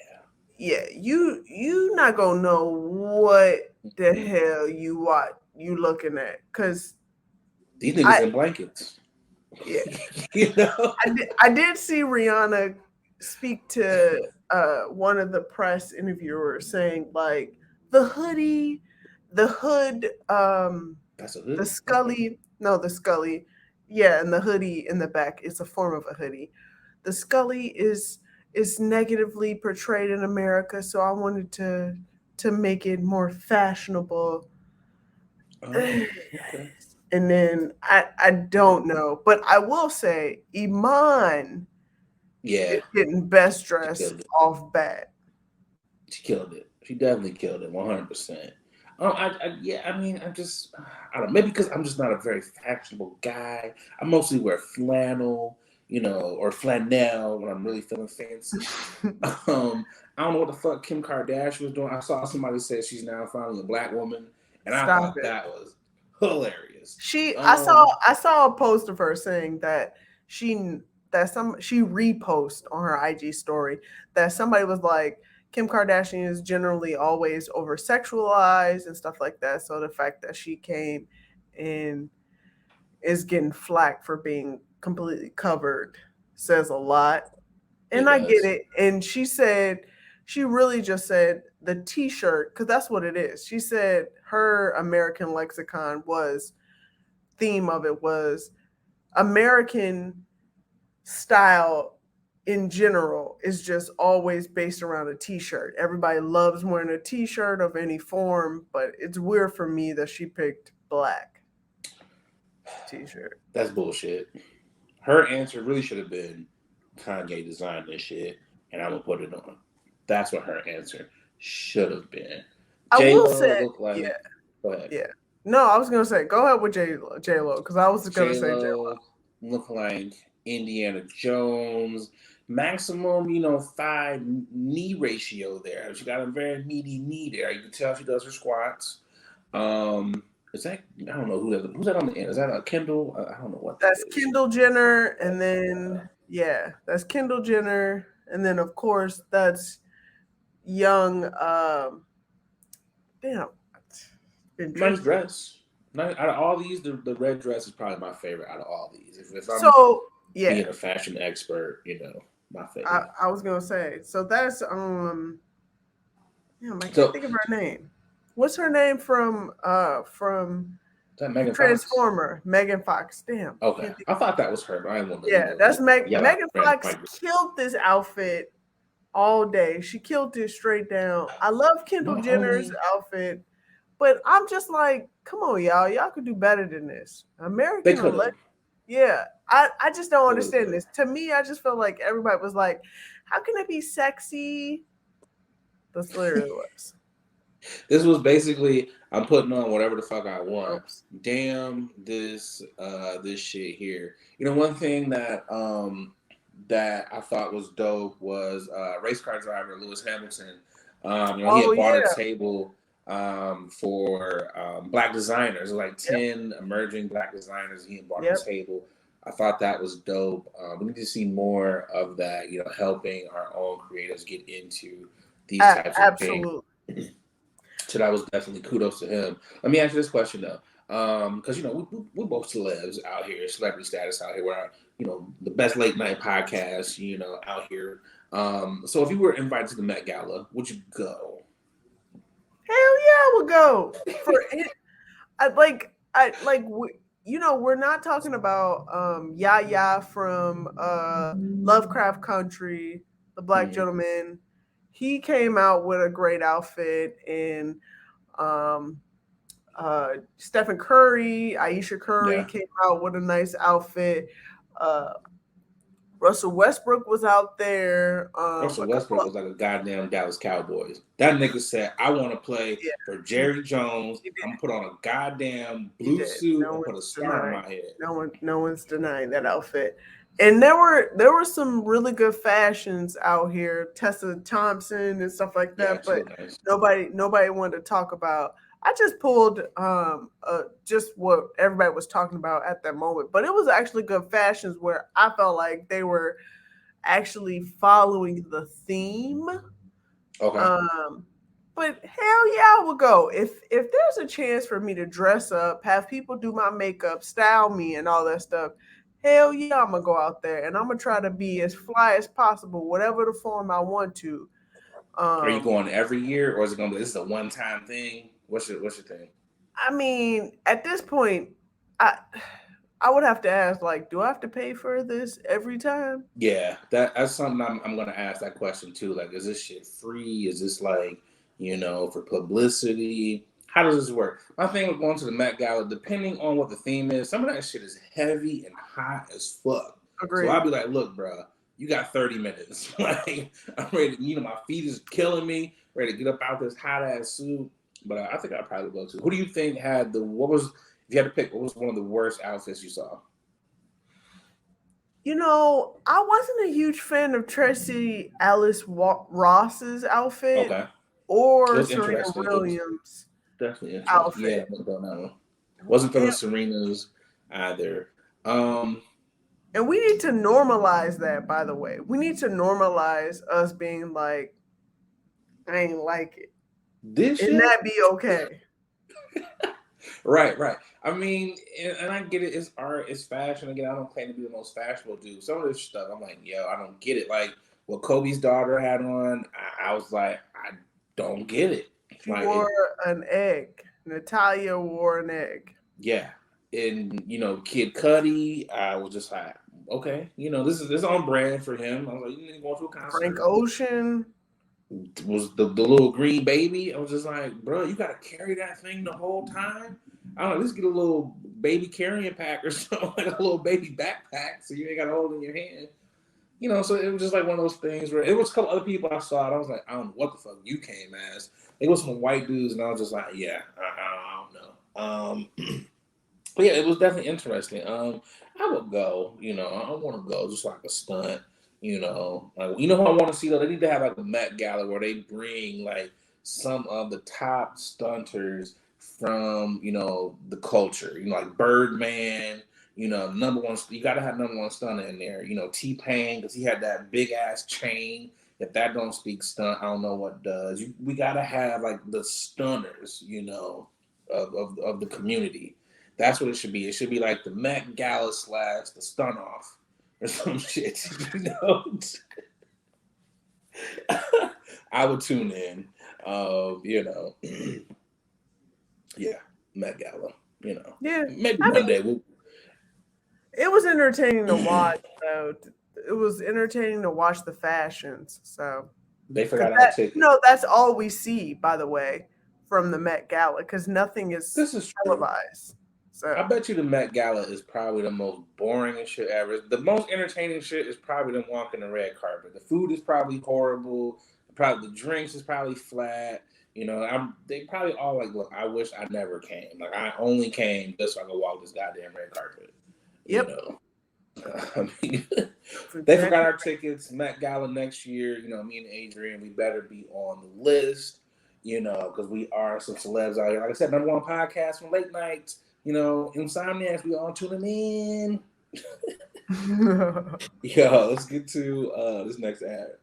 not gonna know what the hell you looking at, because these niggas in blankets. Yeah, I did see Rihanna speak to one of the press interviewers saying like the hood, that's a hood. The Scully, and the hoodie in the back is a form of a hoodie. The Scully is negatively portrayed in America, so I wanted to make it more fashionable. Okay. And then I don't know, but I will say Iman is getting best dressed off bat. She killed it. She definitely killed it, 100%. I don't know. Maybe because I'm just not a very fashionable guy. I mostly wear flannel, or flannel when I'm really feeling fancy. I don't know what the fuck Kim Kardashian was doing. I saw somebody say she's now finally a black woman, and I thought that was hilarious. I saw a post of her saying that she reposted on her IG story that somebody was like, Kim Kardashian is generally always over sexualized and stuff like that. So the fact that she came and is getting flack for being completely covered says a lot. And I get it. And she really just said the t-shirt, because that's what it is. She said her American Lexicon theme of it was American style in general is just always based around a t-shirt. Everybody loves wearing a t-shirt of any form, but it's weird for me that she picked black t-shirt. That's bullshit. Her answer really should have been Kanye designed this shit and I'm gonna put it on. That's what her answer should have been. I will J-Lo say, looked like. yeah, Go ahead. yeah. No, I was gonna say, go ahead with J-Lo, because I was gonna say J-Lo. Look like Indiana Jones. Maximum, 5 knee ratio there. She got a very meaty knee there. You can tell she does her squats. Is that, I don't know who's that on the end? Is that a Kendall? I don't know what that's Kendall Jenner, and then that's Kendall Jenner, and then of course that's young. Damn, nice dress. Out of all these, the red dress is probably my favorite out of all these. If I'm being a fashion expert, my favorite. I was gonna say, so that's damn, I can't think of her name. What's her name from is that Megan Transformer? Fox? Megan Fox. Damn. Okay, I thought that was her, but I didn't want to. Yeah, that's Megan Fox killed this outfit all day. She killed it straight down. I love Kendall Jenner's outfit, but I'm just like, come on, y'all. Y'all could do better than this. American elect. Yeah, I just don't understand this. To me, I just felt like everybody was like, how can it be sexy? That's literally what it was. This was basically, I'm putting on whatever the fuck I want. Oops. Damn this shit here. One thing that I thought was dope was race car driver Lewis Hamilton. He had bought a table for black designers, like 10 emerging black designers. He had bought a table. I thought that was dope. We need to see more of that, helping our own creators get into these types of things. So that was definitely kudos to him. Let me ask you this question though, because we're both celebs out here, celebrity status out here. We're the best late night podcast, out here. So if you were invited to the Met Gala, would you go? Hell yeah, I would go. We're not talking about Yaya from Lovecraft Country, the Black Gentleman. He came out with a great outfit, and Stephen Curry, Aisha Curry came out with a nice outfit. Russell Westbrook was out there. Russell Westbrook was like a goddamn Dallas Cowboys. That nigga said, I want to play for Jerry Jones. I'm going to put on a goddamn blue suit and put a star on my head. No one's denying that outfit. And there were some really good fashions out here, Tessa Thompson and stuff like that, but nice. Nobody wanted to talk about. I just pulled just what everybody was talking about at that moment, but it was actually good fashions where I felt like they were actually following the theme. Okay. But hell yeah, I would go. If there's a chance for me to dress up, have people do my makeup, style me and all that stuff, hell yeah, I'm gonna go out there and I'm gonna try to be as fly as possible, whatever the form I want to. Are you going every year, or is it gonna be this is a one-time thing? What's your thing? I mean, at this point, I would have to ask, like, do I have to pay for this every time? Yeah, that's something I'm gonna ask that question too. Like, is this shit free? Is this like, for publicity? How does this work? My thing with going to the Met Gala, depending on what the theme is, some of that shit is heavy and hot as fuck. Agreed. So I'll be like, look, bro, you got 30 minutes. Like, I'm ready to, my feet is killing me, ready to get up out this hot ass suit. But I think I'd probably go too. Who do you think had if you had to pick, what was one of the worst outfits you saw? I wasn't a huge fan of Tracy Ellis Ross's outfit. Okay. Or Serena Williams' definitely interesting outfit. Yeah, I on that one. Wasn't feeling Serena's either. And we need to normalize that, by the way. We need to normalize us being like, I ain't like it. And that be okay. Right. I mean, and I get it. It's art. It's fashion. Again, I don't claim to be the most fashionable dude. Some of this stuff, I'm like, I don't get it. Like what Kobe's daughter had on, I was like, I don't get it. She wore an egg. Natalia wore an egg. Yeah. And, Kid Cudi, I was just like, okay, this is on brand for him. I was like, you didn't go to a concert. Frank Ocean Was the little green baby. I was just like, bro, you gotta carry that thing the whole time. I don't know, let's get a little baby carrying pack or something, like a little baby backpack, so you ain't got to hold it in your hand. So it was just like one of those things where it was a couple other people I saw, and I was like, I don't know what the fuck you came as. It was some white dudes, and I was just like, yeah, I don't know. But yeah, it was definitely interesting. I would go, I want to go just like a stunt, like, who I want to see though. They need to have like a Met Gala where they bring like some of the top stunters from the culture, like Birdman. Number one, you got to have number one stunner in there. T-Pain, because he had that big ass chain. If that don't speak stunt, I don't know what does. We got to have like the stunners, of the community. That's what it should be. It should be like the Met Gala / the stunt off or some shit. I would tune in. Yeah, Met Gala. Yeah, maybe one day we'll. It was entertaining to watch, though. It was entertaining to watch the fashions. So they forgot our ticket. No, that's all we see, by the way, from the Met Gala, because nothing is televised. So I bet you the Met Gala is probably the most boring shit ever. The most entertaining shit is probably them walking the red carpet. The food is probably horrible. Probably the drinks is probably flat. They probably all like, look, I wish I never came. Like, I only came just so I could walk this goddamn red carpet. Yep. I mean, they forgot our tickets. Met Gala next year. Me and Adrian, we better be on the list. Because we are some celebs out here. Like I said, number one podcast from late nights. Insomniacs, we all tuning in. Yo, let's get to this next ad.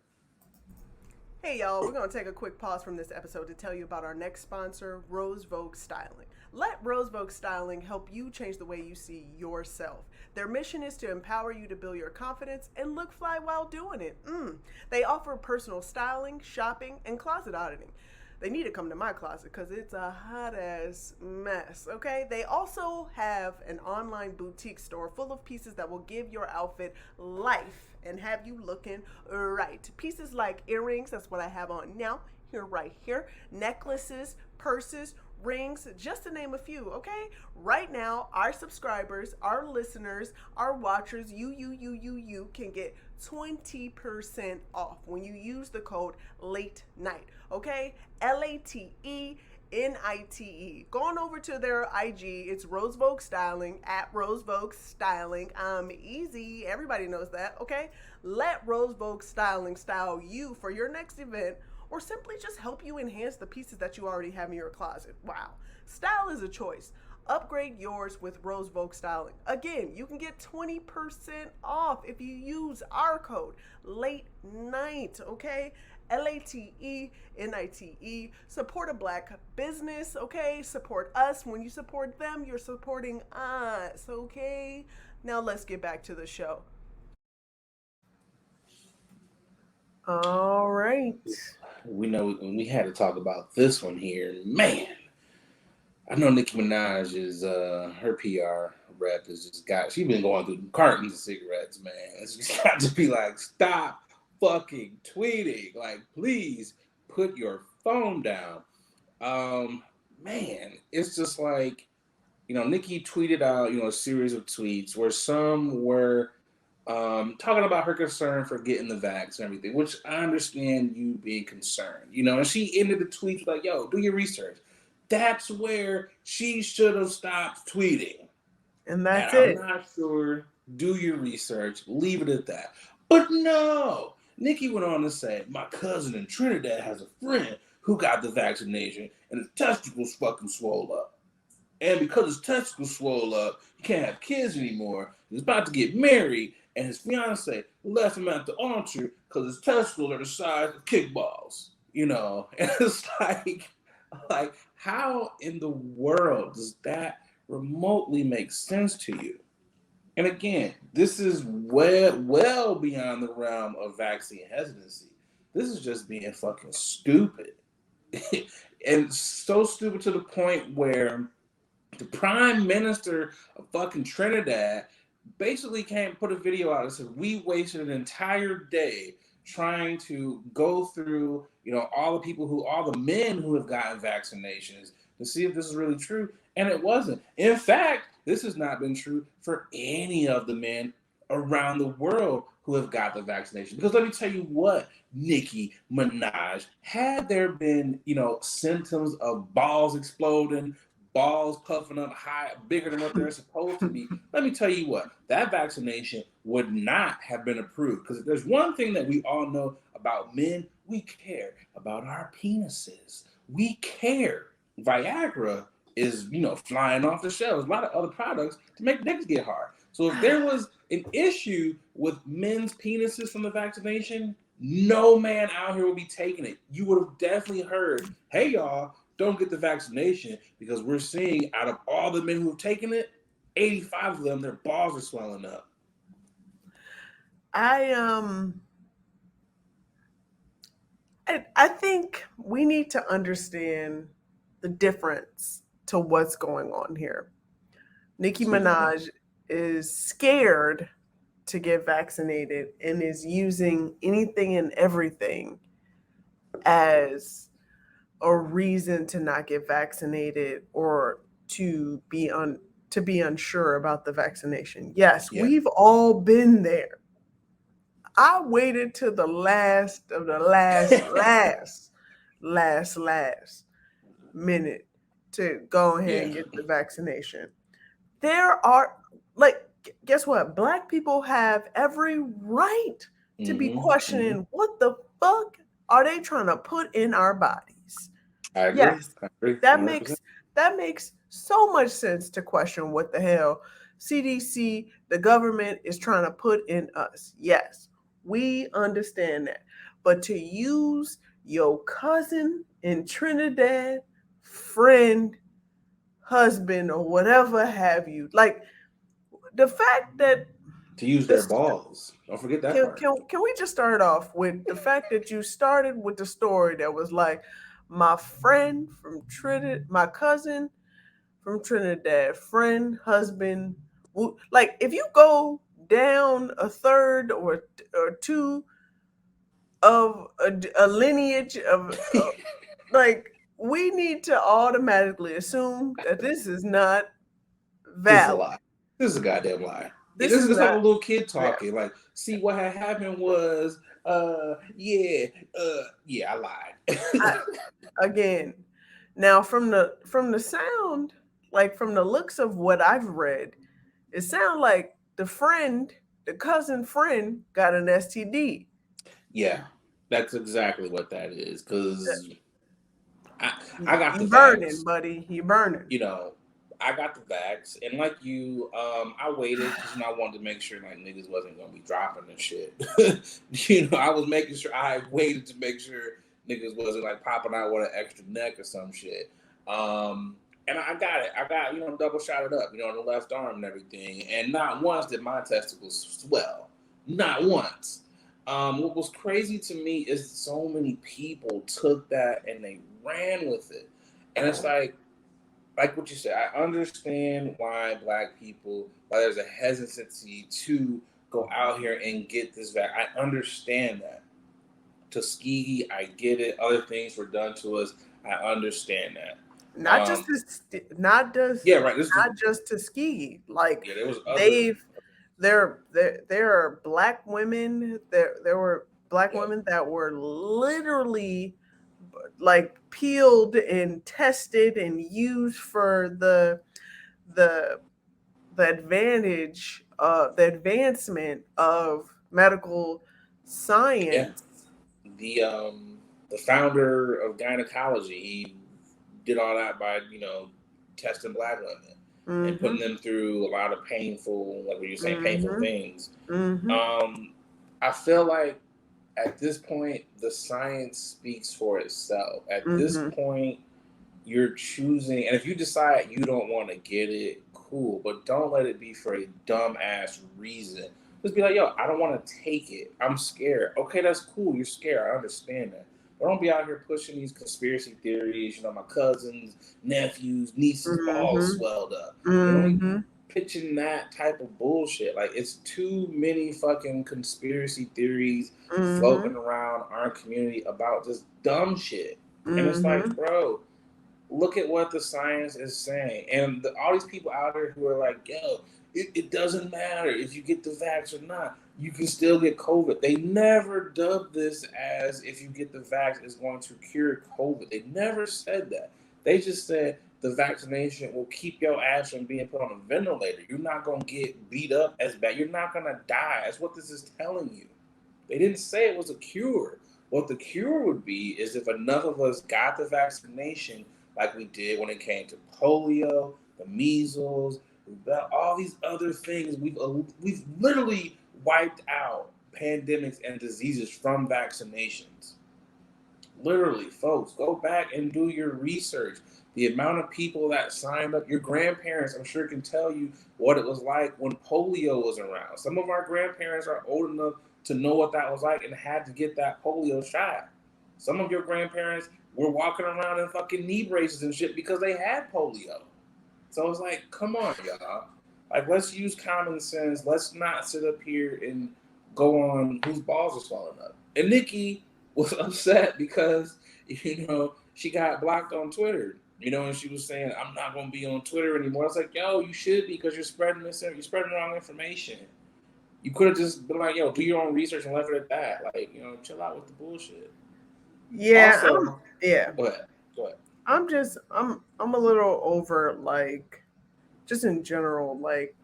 Hey y'all, we're going to take a quick pause from this episode to tell you about our next sponsor, Rose Vogue Styling. Let Rose Vogue Styling help you change the way you see yourself. Their mission is to empower you to build your confidence and look fly while doing it. They offer personal styling, shopping, and closet auditing. They need to come to my closet because it's a hot ass mess, okay? They also have an online boutique store full of pieces that will give your outfit life and have you looking right. Pieces like earrings, that's what I have on now, right here, necklaces, purses, rings, just to name a few, okay? Right now, our subscribers, our listeners, our watchers, you can get 20% off when you use the code LATE NIGHT, okay? LATENITE. Going over to their IG, it's Rose Vogue Styling, at Rose Vogue Styling. Easy, everybody knows that, okay? Let Rose Vogue Styling style you for your next event, or simply just help you enhance the pieces that you already have in your closet. Wow. Style is a choice. Upgrade yours with Rose Vogue Styling. Again, you can get 20% off if you use our code LATE NIGHT, okay? LATENITE. Support a black business, okay? Support us. When you support them, you're supporting us, okay? Now let's get back to the show. All right. We know we had to talk about this one here. Man, I know Nicki Minaj is her PR rep has just she's been going through cartons of cigarettes, man. It's just got to be like, stop fucking tweeting. Like, please put your phone down. Man, it's just like, Nicki tweeted out, a series of tweets where some were talking about her concern for getting the vax and everything, which I understand you being concerned, and she ended the tweet like, yo, do your research. That's where she should have stopped tweeting. And that's it. I'm not sure. Do your research. Leave it at that. But no, Nicki went on to say, my cousin in Trinidad has a friend who got the vaccination and his testicles fucking swole up. And because his testicles swole up, he can't have kids anymore. He's about to get married, and his fiance left him at the altar because his testicles are the size of kickballs. And it's like how in the world does that remotely make sense to you? And again, this is well beyond the realm of vaccine hesitancy. This is just being fucking stupid. And so stupid to the point where the prime minister of fucking Trinidad basically put a video out and said, we wasted an entire day trying to go through, all the men who have gotten vaccinations to see if this is really true. And it wasn't. In fact, this has not been true for any of the men around the world who have got the vaccination. Because let me tell you what, Nicki Minaj, had there been, symptoms of balls exploding, balls puffing up high, bigger than what they're supposed to be, let me tell you what, that vaccination would not have been approved. Because if there's one thing that we all know about men, we care about our penises. We care. Viagra is, flying off the shelves. A lot of other products to make dicks get hard. So if there was an issue with men's penises from the vaccination, no man out here will be taking it. You would have definitely heard, hey, y'all, don't get the vaccination, because we're seeing out of all the men who have taken it, 85 of them, their balls are swelling up. I think we need to understand the difference to what's going on here. Nicki Minaj is scared to get vaccinated and is using anything and everything as a reason to not get vaccinated or to be unsure about the vaccination. Yes, we've all been there. I waited to the last of the last minute to go ahead and get the vaccination. There are, guess what? Black people have every right to be questioning what the fuck are they trying to put in our bodies. I agree. Yes, I agree. that makes so much sense to question what the hell CDC, the government, is trying to put in us. Yes, we understand that. But to use your cousin in Trinidad, friend, husband, or whatever have you, like the fact that to use their balls. Don't forget that part. Can we just start off with the fact that you started with the story that was like, my friend from Trinidad, my cousin from Trinidad, friend, husband. Like, if you go down a third or two of a lineage of like, we need to automatically assume that this is not valid. This is a lie. This is a goddamn lie. This is like a little kid talking. Like, see, what had happened was, I lied. Again, now from the sound, like from the looks of what I've read, it sounds like the cousin friend, got an STD. Yeah, that's exactly what that is. Because I got the burning, vax, buddy. You burning. I got the vax, and like you, I waited because I wanted to make sure like niggas wasn't gonna be dropping and shit. I was making sure, I waited to make sure niggas wasn't like popping out with an extra neck or some shit. And I got it. I got, double shotted up, on the left arm and everything. And not once did my testicles swell. Not once. What was crazy to me is so many people took that and they ran with it. And it's like what you said, I understand why there's a hesitancy to go out here and get this vac. I understand that. Tuskegee, I get it. Other things were done to us. I understand that. Not just Tuskegee. Like, there was there are black women. There were black women that were literally like peeled and tested and used for the advantage, the advancement of medical science. Yeah. The founder of gynecology, he did all that by testing black women and putting them through a lot of painful, like what you're saying, painful things. I feel like at this point the science speaks for itself. At this point, you're choosing, and if you decide you don't want to get it, cool, but don't let it be for a dumbass reason. Just be like, yo, I don't want to take it. I'm scared. Okay, that's cool. You're scared. I understand that. But don't be out here pushing these conspiracy theories. My cousins, nephews, nieces, all swelled up. pitching that type of bullshit. Like, it's too many fucking conspiracy theories floating around our community about this dumb shit. And it's like, bro, look at what the science is saying. And all these people out there who are like, yo, it doesn't matter if you get the vax or not. You can still get COVID. They never dubbed this as if you get the vax, it's going to cure COVID. They never said that. They just said the vaccination will keep your ass from being put on a ventilator. You're not going to get beat up as bad. You're not going to die. That's what this is telling you. They didn't say it was a cure. What the cure would be is if enough of us got the vaccination like we did when it came to polio, the measles, all these other things. We've literally wiped out pandemics and diseases from vaccinations. Literally, folks, go back and do your research. The amount of people that signed up, your grandparents, I'm sure, can tell you what it was like when polio was around. Some of our grandparents are old enough to know what that was like and had to get that polio shot. Some of your grandparents were walking around in fucking knee braces and shit because they had polio. So it's like, come on, y'all. Like, let's use common sense. Let's not sit up here and go on whose balls are swelling up. And Nicki was upset because, she got blocked on Twitter. And she was saying, I'm not going to be on Twitter anymore. I was like, yo, you should be, because you're spreading wrong information. You could have just been like, yo, do your own research and left it at that. Like, chill out with the bullshit. Yeah. Also, yeah. Go ahead. I'm a little over, like, just in general, like,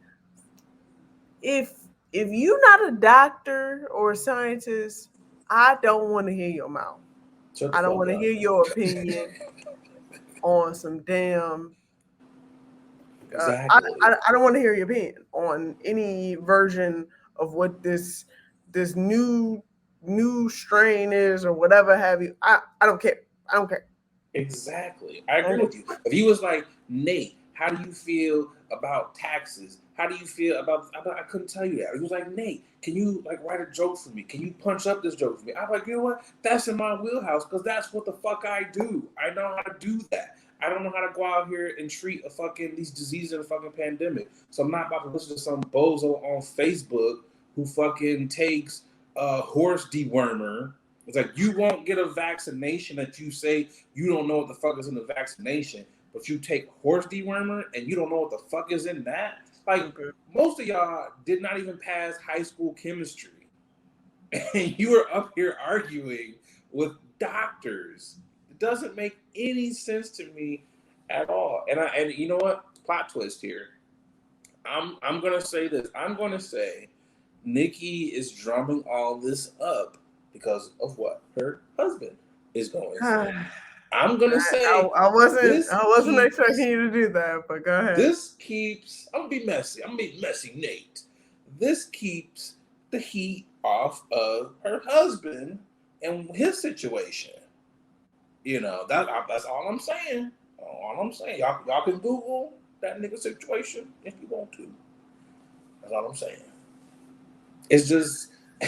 if you're not a doctor or a scientist, I don't want to hear your mouth. I don't want to hear your opinion on some damn. Exactly. I don't want to hear your opinion on any version of what this new strain is or whatever have you. I don't care. I don't care. Exactly. I agree with you. If you was like, Nate, how do you feel about taxes? How do you feel about I couldn't tell you that. He was like, Nate, can you write a joke for me? Can you punch up this joke for me? I'm like, you know what? That's in my wheelhouse because that's what the fuck I do. I know how to do that. I don't know how to go out here and treat these diseases in a fucking pandemic. So I'm not about to listen to some bozo on Facebook who fucking takes a horse dewormer. It's like, you won't get a vaccination that you say you don't know what the fuck is in the vaccination, but you take horse dewormer and you don't know what the fuck is in that. Like, most of y'all did not even pass high school chemistry. And you are up here arguing with doctors. It doesn't make any sense to me at all. And you know what? Plot twist here. I'm gonna say this. I'm gonna say Nicki is drumming all this up because of what her husband is going through. I'm gonna say I wasn't expecting you to do that, but go ahead. I'm gonna be messy, Nate. This keeps the heat off of her husband and his situation. That's all I'm saying. All I'm saying. Y'all can Google that nigga situation if you want to. That's all I'm saying. It's just, I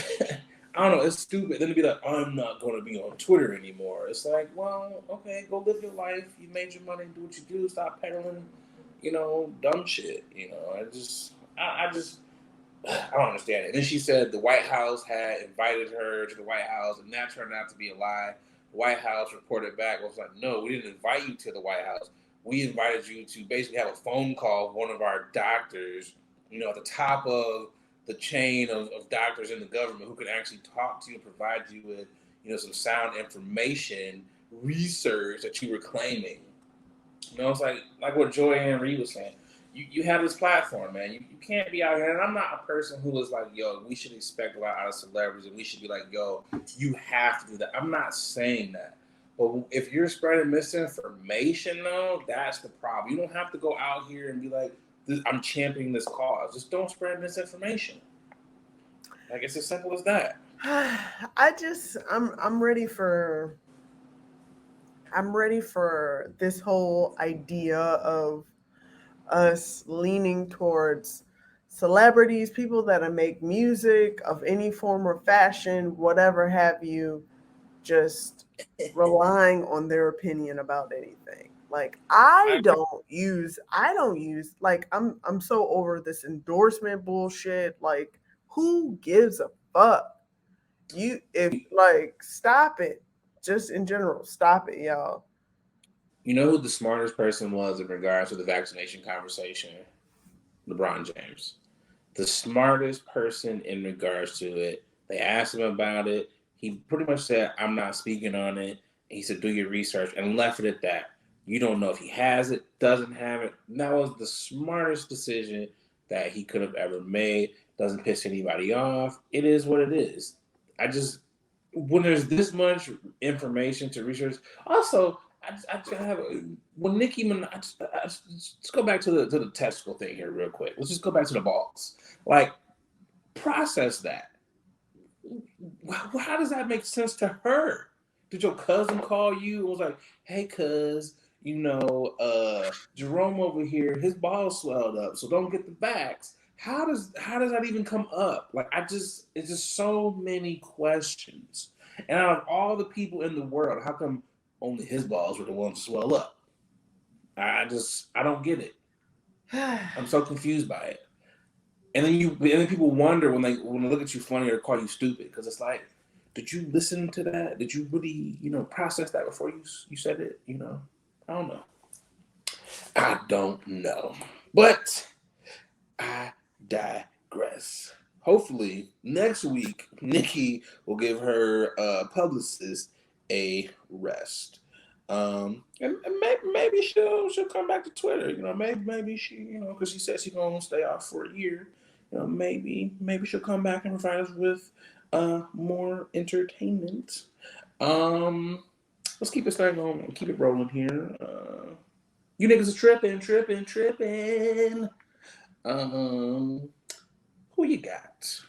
don't know, it's stupid. Then to be like, I'm not going to be on Twitter anymore. It's like, well, okay, go live your life. You made your money, do what you do. Stop peddling, dumb shit. I don't understand it. And then she said the White House had invited her to the White House, and that turned out to be a lie. The White House reported back, was like, no, we didn't invite you to the White House. We invited you to basically have a phone call with one of our doctors, at the top of the chain of doctors in the government who can actually talk to you and provide you with, some sound information, research that you were claiming. It's like what Joy-Ann Reid was saying. You have this platform, man. You can't be out here. And I'm not a person who is like, yo, we should expect a lot out of celebrities and we should be like, yo, you have to do that. I'm not saying that. But if you're spreading misinformation, though, that's the problem. You don't have to go out here and be like, I'm championing this cause. Just don't spread misinformation. Like, it's as simple as that. I'm ready for this whole idea of us leaning towards celebrities, people that make music of any form or fashion, whatever have you, just relying on their opinion about anything. Like I don't use like I'm so over this endorsement bullshit. Like who gives a fuck? If like stop it. Just in general, stop it, y'all. You know who the smartest person was in regards to the vaccination conversation? LeBron James. The smartest person in regards to it. They asked him about it. He pretty much said, I'm not speaking on it. He said, do your research and left it at that. You don't know if he has it, doesn't have it. And that was the smartest decision that he could have ever made. Doesn't piss anybody off. It is what it is. I just, when there's this much information to research, also, I just have when Nicki Minaj. Let's go back to the testicle thing here real quick. Let's just go back to the balls. Like, process that. How does that make sense to her? Did your cousin call you and was like, "Hey, cuz, Jerome over here, his balls swelled up, so don't get the vax." How does that even come up? Like, it's just so many questions. And out of all the people in the world, how come only his balls were the ones to swell up? I don't get it. I'm so confused by it. And then people wonder when they look at you funny or call you stupid, because it's like, did you listen to that? Did you really process that before you said it? I don't know. I don't know. But I digress. Hopefully next week Nicki will give her publicist a rest. And maybe she'll come back to Twitter. Maybe she because she said she's gonna stay off for a year. Maybe she'll come back and provide us with more entertainment. Let's keep this thing going and keep it rolling here. You niggas are tripping. Who you got?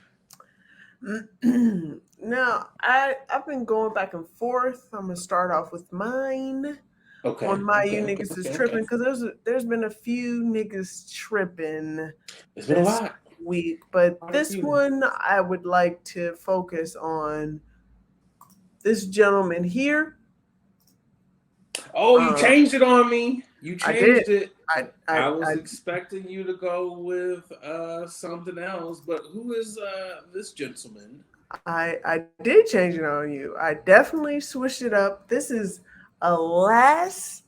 Now, I've been going back and forth. I'm gonna start off with mine. Okay. On my you niggas is tripping because there's been a few niggas tripping. It's been a lot week, but this one I would like to focus on this gentleman here. Oh, you changed it on me. You changed it. I was expecting you to go with something else, but who is this gentleman? I did change it on you. I definitely switched it up. This is a last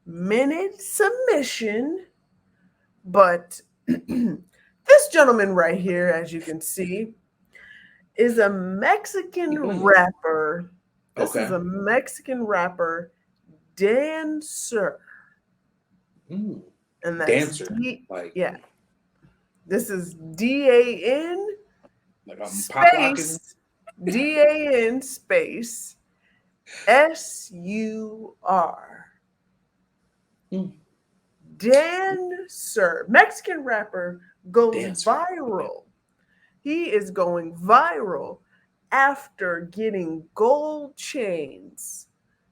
minute submission, but this gentleman right here, as you can see, is a Mexican rapper. This is a Mexican rapper, dancer. Ooh, and that's dancer. Yeah. This is DAN like I'm space DAN space SUR. Dancer. Mexican rapper goes viral. He is going viral after getting gold chains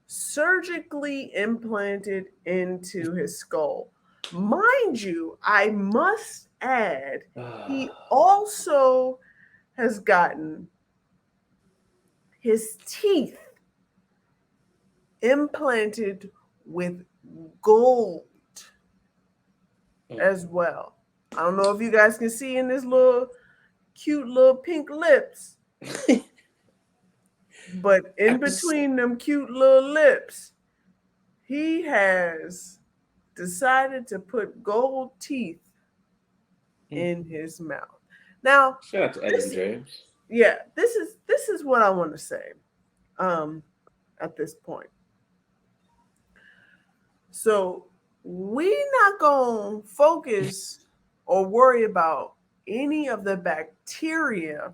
surgically implanted into his skull. Mind you, I must add, he also has gotten his teeth implanted with gold as well. I don't know if you guys can see in this cute little pink lips. But in between them cute little lips, he has decided to put gold teeth in his mouth. Now, shout out to Edwin James. Yeah, this is what I want to say at this point. So we're not going to focus or worry about any of the bacteria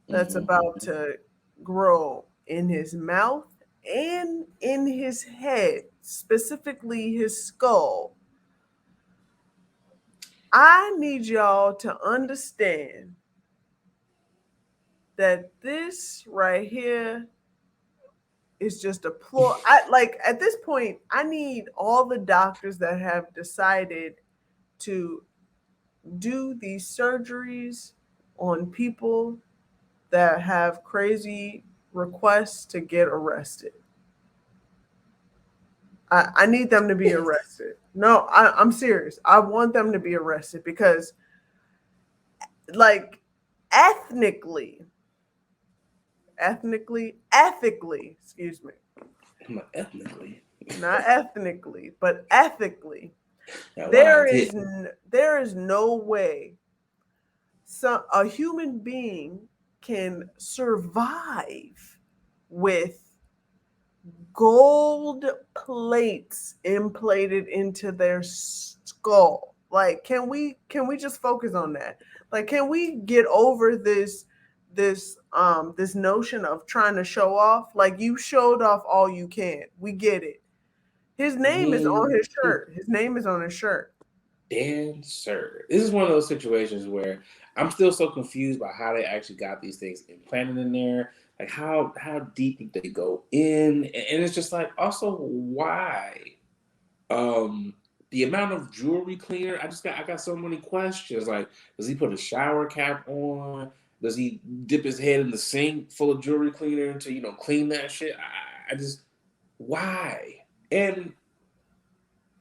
that's about to grow in his mouth and in his head, specifically his skull. I need y'all to understand that this right here is just a ploy. At this point, I need all the doctors that have decided to do these surgeries on people that have crazy requests to get arrested. I need them to be arrested. No, I'm serious. I want them to be arrested because, like, ethically, excuse me, Not ethnically. not ethnically, but ethically, That there line's is hit. there is no way a human being can survive with gold plates implanted into their skull. Like, can we just focus on that? Like, can we get over this notion of trying to show off? Like, you showed off all you can. We get it. His name is on his shirt. His name is on his shirt. Dancer. This is one of those situations where I'm still so confused by how they actually got these things implanted in there. Like how deep did they go in? And it's just like also why? The amount of jewelry cleaner, I got so many questions. Like, does he put a shower cap on? Does he dip his head in the sink full of jewelry cleaner to, clean that shit? I just why? And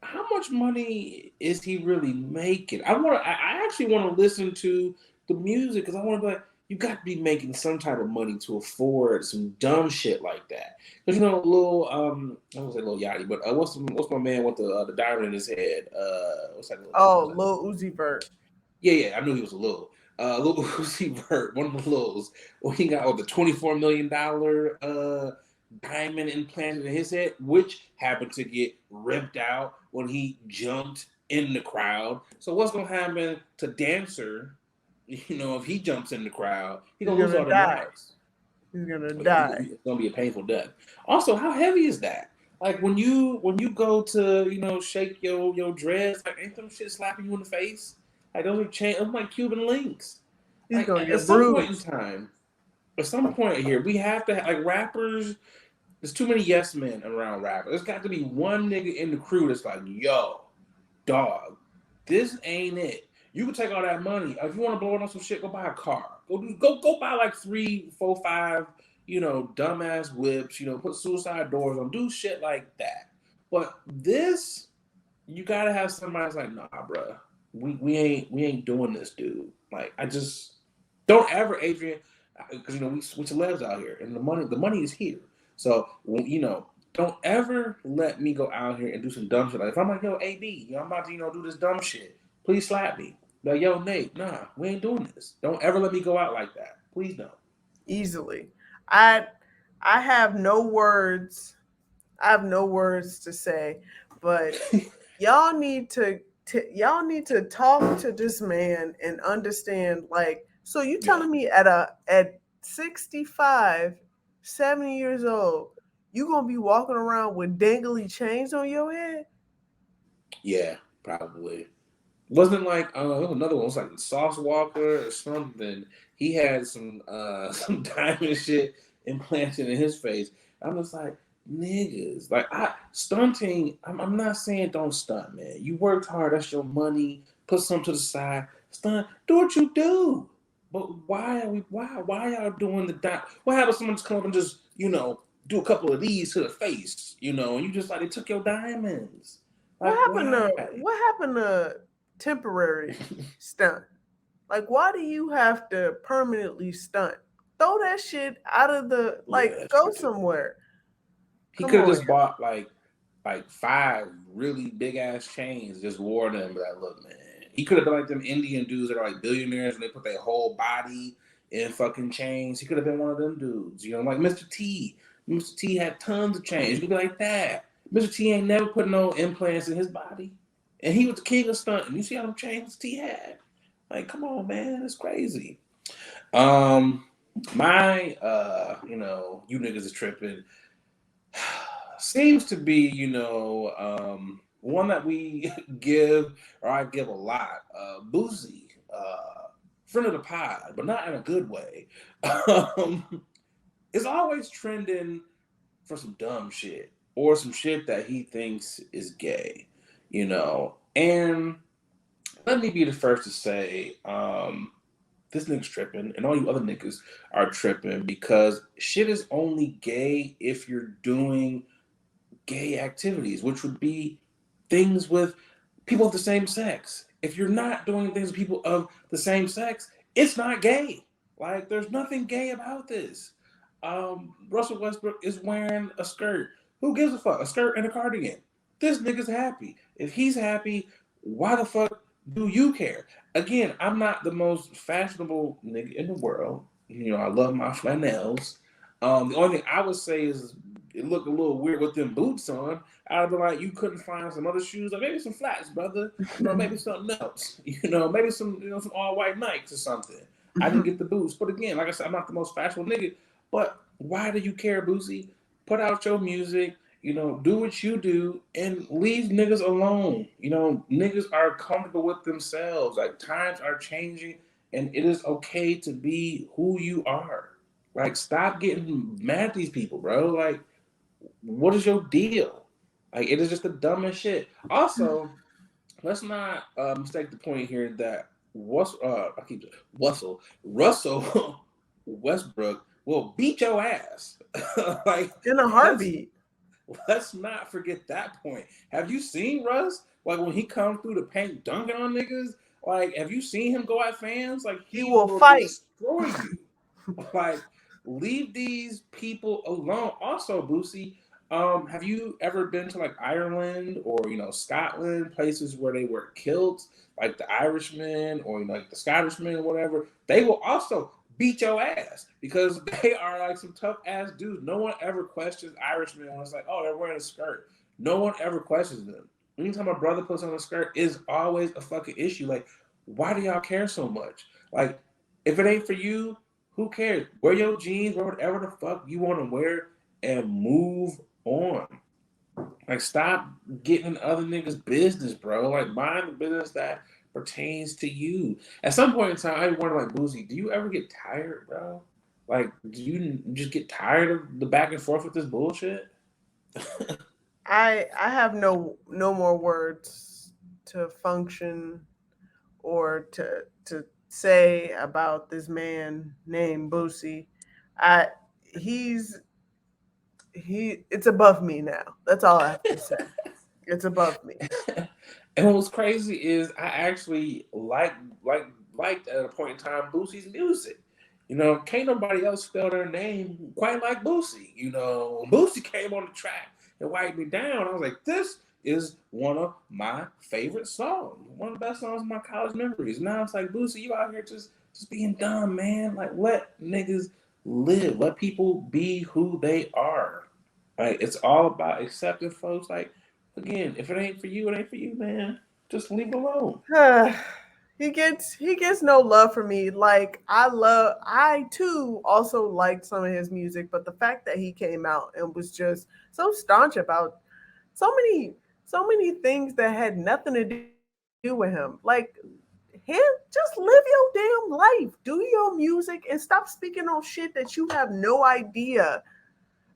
how much money is he really making? I actually want to listen to the music because I want to be like, you got to be making some type of money to afford some dumb shit like that. Because little I don't say little Yachty, but what's my man with the diamond in his head? What's that? Oh, Lil Uzi Vert. Yeah, I knew he was a little. Lil Uzi Vert, one of the Lils, when he got the $24 million diamond implanted in his head, which happened to get ripped out when he jumped in the crowd. So what's gonna happen to Dancer? If he jumps in the crowd, he's He's gonna lose gonna all them die. lives. He's gonna Yeah, die. it's gonna be a painful death. Also, how heavy is that? Like when you go to shake your dreads, like ain't them shit slapping you in the face? Like those are like Cuban links. He's Like gonna at get some point in bruised. time, at some point here, we have to like rappers. There's too many yes men around rappers. There's got to be one nigga in the crew that's like, yo, dog, this ain't it. You can take all that money. If you want to blow it on some shit, go buy a car. Go buy like 3, 4, 5, dumbass whips. Put suicide doors on. Do shit like that. But this, you gotta have somebody that's like, nah, bro, we ain't doing this, dude. Like, I just don't ever, Adrian, because we celebs out here, and the money is here. So don't ever let me go out here and do some dumb shit. Like if I'm like, yo, AB, I'm about to do this dumb shit. Please slap me. Like, yo, Nate, nah, we ain't doing this. Don't ever let me go out like that. Please don't. Easily. I I have no words. I have no words to say, but y'all need to talk to this man and understand, like, so you Yeah, telling me at 65, 70 years old, you gonna be walking around with dangly chains on your head? yeah, probably. Wasn't it like there was another one. It was like Sauce Walker or something. He had some some diamond shit implanted in his face. I'm just like niggas. Like stunting. I'm not saying don't stunt, man. You worked hard. That's your money. Put some to the side. Stunt. Do what you do. But why are we? Why y'all doing the dot? What happens if someone just come up and just do a couple of these to the face? And you just like they took your diamonds. What Like happened to why? what happened to temporary stunt? Like, why do you have to permanently stunt? Throw that shit out of the, Yeah, like, that's go true too. somewhere. He Come could have on. just bought like 5 really big ass chains, just wore them. But like, look, man, he could have been like them Indian dudes that are like billionaires and they put their whole body in fucking chains. He could have been one of them dudes, like Mr. T. Mr. T had tons of chains. You could be like that. Mr. T ain't never put no implants in his body, and he was the king of stunting. You see how them chains T had? Like, come on, man, it's crazy. Um, my you niggas is tripping seems to be, one that we give, or I give a lot. Boozy, friend of the pod, but not in a good way. Is always trending for some dumb shit or some shit that he thinks is gay, And let me be the first to say, this nigga's tripping, and all you other niggas are tripping because shit is only gay if you're doing gay activities, which would be things with people of the same sex. If you're not doing things with people of the same sex, it's not gay. Like, there's nothing gay about this. Russell Westbrook is wearing a skirt. Who gives a fuck? A skirt and a cardigan. This nigga's happy. If he's happy, why the fuck do you care? Again, I'm not the most fashionable nigga in the world. You know, I love my flannels. The only thing I would say is it looked a little weird with them boots on. I'd be like, you couldn't find some other shoes, like maybe some flats, brother. You know, maybe something else. You know, maybe some all white Nikes or something. I didn't get the boots, but again, like I said, I'm not the most fashionable nigga. But why do you care, Boosie? Put out your music. You know, do what you do and leave niggas alone. You know, niggas are comfortable with themselves. Like, times are changing, and it is okay to be who you are. Like, stop getting mad at these people, bro. Like, what is your deal? Like, it is just the dumbest shit. Also, let's not mistake the point here that Russell Westbrook will beat your ass. Like, in a heartbeat. Let's not forget that point. Have you seen Russ? Like, when he comes through the paint dunking on niggas, like, have you seen him go at fans? Like, he will fight. Destroy you. Like, leave these people alone. Also, Boosie, have you ever been to like Ireland or Scotland, places where they wear kilts, like the Irishmen or like the Scotishmen or whatever? They will also beat your ass because they are like some tough ass dudes. No one ever questions Irishmen when it's like, oh, they're wearing a skirt. No one ever questions them. Anytime a brother puts on a skirt, is always a fucking issue. Like, why do y'all care so much? Like, if it ain't for you, who cares? Wear your jeans, wear whatever the fuck you want to wear, and move on. Like, stop getting in other niggas' business, bro. Like, mind the business that pertains to you. At some point in time, I wonder, like, Boosie, do you ever get tired, bro? Like, do you just get tired of the back and forth with this bullshit? I have no more words to function or to say about this man named Boosie. It's above me now. That's all I have to say. It's above me. And what's crazy is I actually liked at a point in time Boosie's music. Can't nobody else spell their name quite like Boosie. When Boosie came on the track and wiped me down, I was like, this is one of my favorite songs. One of the best songs in my college memories. Now it's like, Boosie, you out here just being dumb, man. Like, let niggas live. Let people be who they are. Like, it's all about accepting folks. Like, again, if it ain't for you, it ain't for you, man. Just leave it alone. He gets no love from me. Like, I too also liked some of his music, but the fact that he came out and was just so staunch about so many things that had nothing to do with him. Like, him, just live your damn life. Do your music and stop speaking on shit that you have no idea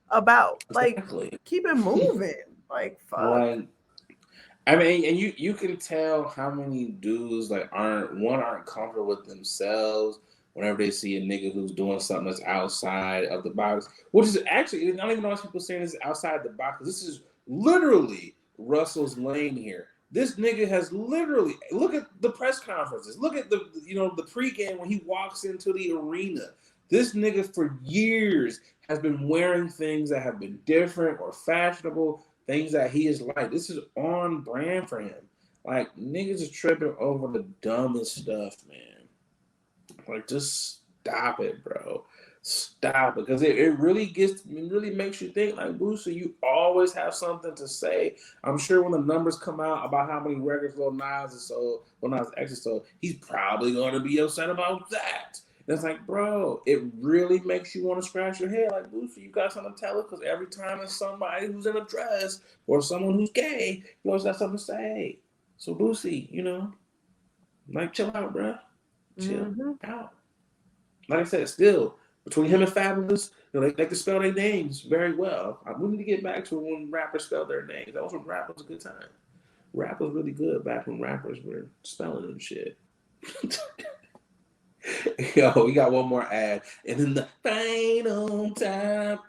about. Exactly. Like, keep it moving. Like, fuck. Like, I mean, and you can tell how many dudes like aren't comfortable with themselves whenever they see a nigga who's doing something that's outside of the box. Which is actually, I don't even know if people saying this is outside the box. This is literally Russell's lane here. This nigga has literally, look at the press conferences. Look at the pregame when he walks into the arena. This nigga for years has been wearing things that have been different or fashionable, things that he is like. This is on brand for him. Like, niggas is tripping over the dumbest stuff, man. Like, just stop it, bro. Stop it. Because it really makes you think, like, Boosie, you always have something to say. I'm sure when the numbers come out about how many records Lil Nas X is sold, he's probably going to be upset about that. It's like, bro, it really makes you want to scratch your head. Like, Boosie, you got something to tell us? Because every time it's somebody who's in a dress or someone who's gay, you always got something to say. So, Boosie, like, chill out, bro. Chill out. Like I said, still, between him and Fabulous, they can spell their names very well. I need to get back to when rappers spell their names. That was when rap was a good time. Rap was really good back when rappers were spelling and shit. Yo, we got one more ad. And then the final topic.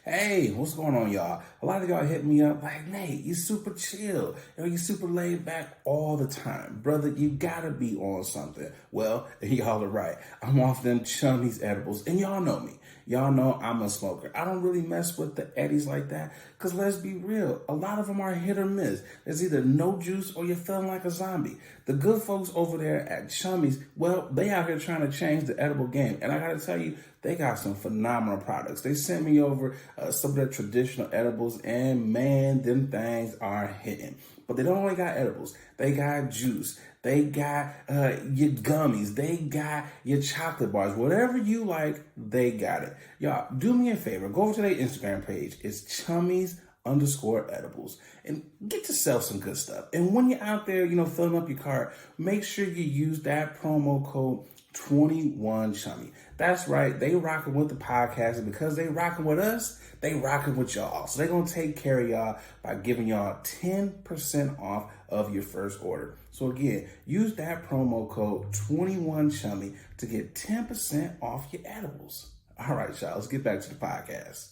Hey, what's going on, y'all? A lot of y'all hit me up like, Nate, you super chill. You super laid back all the time. Brother, you gotta be on something. Well, y'all are right. I'm off them chummies edibles, and y'all know me. Y'all know I'm a smoker. I don't really mess with the eddies like that, because let's be real, a lot of them are hit or miss. There's either no juice or you're feeling like a zombie. The good folks over there at Chummies, well, they out here trying to change the edible game. And I gotta tell you, they got some phenomenal products. They sent me over some of their traditional edibles, and man, them things are hitting. But they don't only got edibles. They got juice. They got your gummies. They got your chocolate bars. Whatever you like, they got it. Y'all, do me a favor. Go over to their Instagram page. It's Chummies_edibles. And get yourself some good stuff. And when you're out there, filling up your cart, make sure you use that promo code 21Chummy. That's right. They rocking with the podcast, and because they rocking with us, they rocking with y'all. So they're going to take care of y'all by giving y'all 10% off of your first order. So again, use that promo code 21Chummy to get 10% off your edibles. All right, y'all, let's get back to the podcast.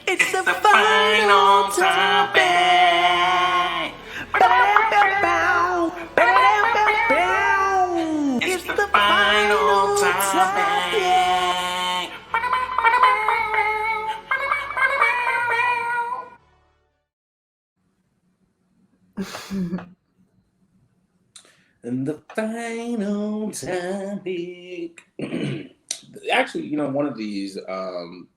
It's the final topic. It's the final topic. And the final topic. Actually, one of these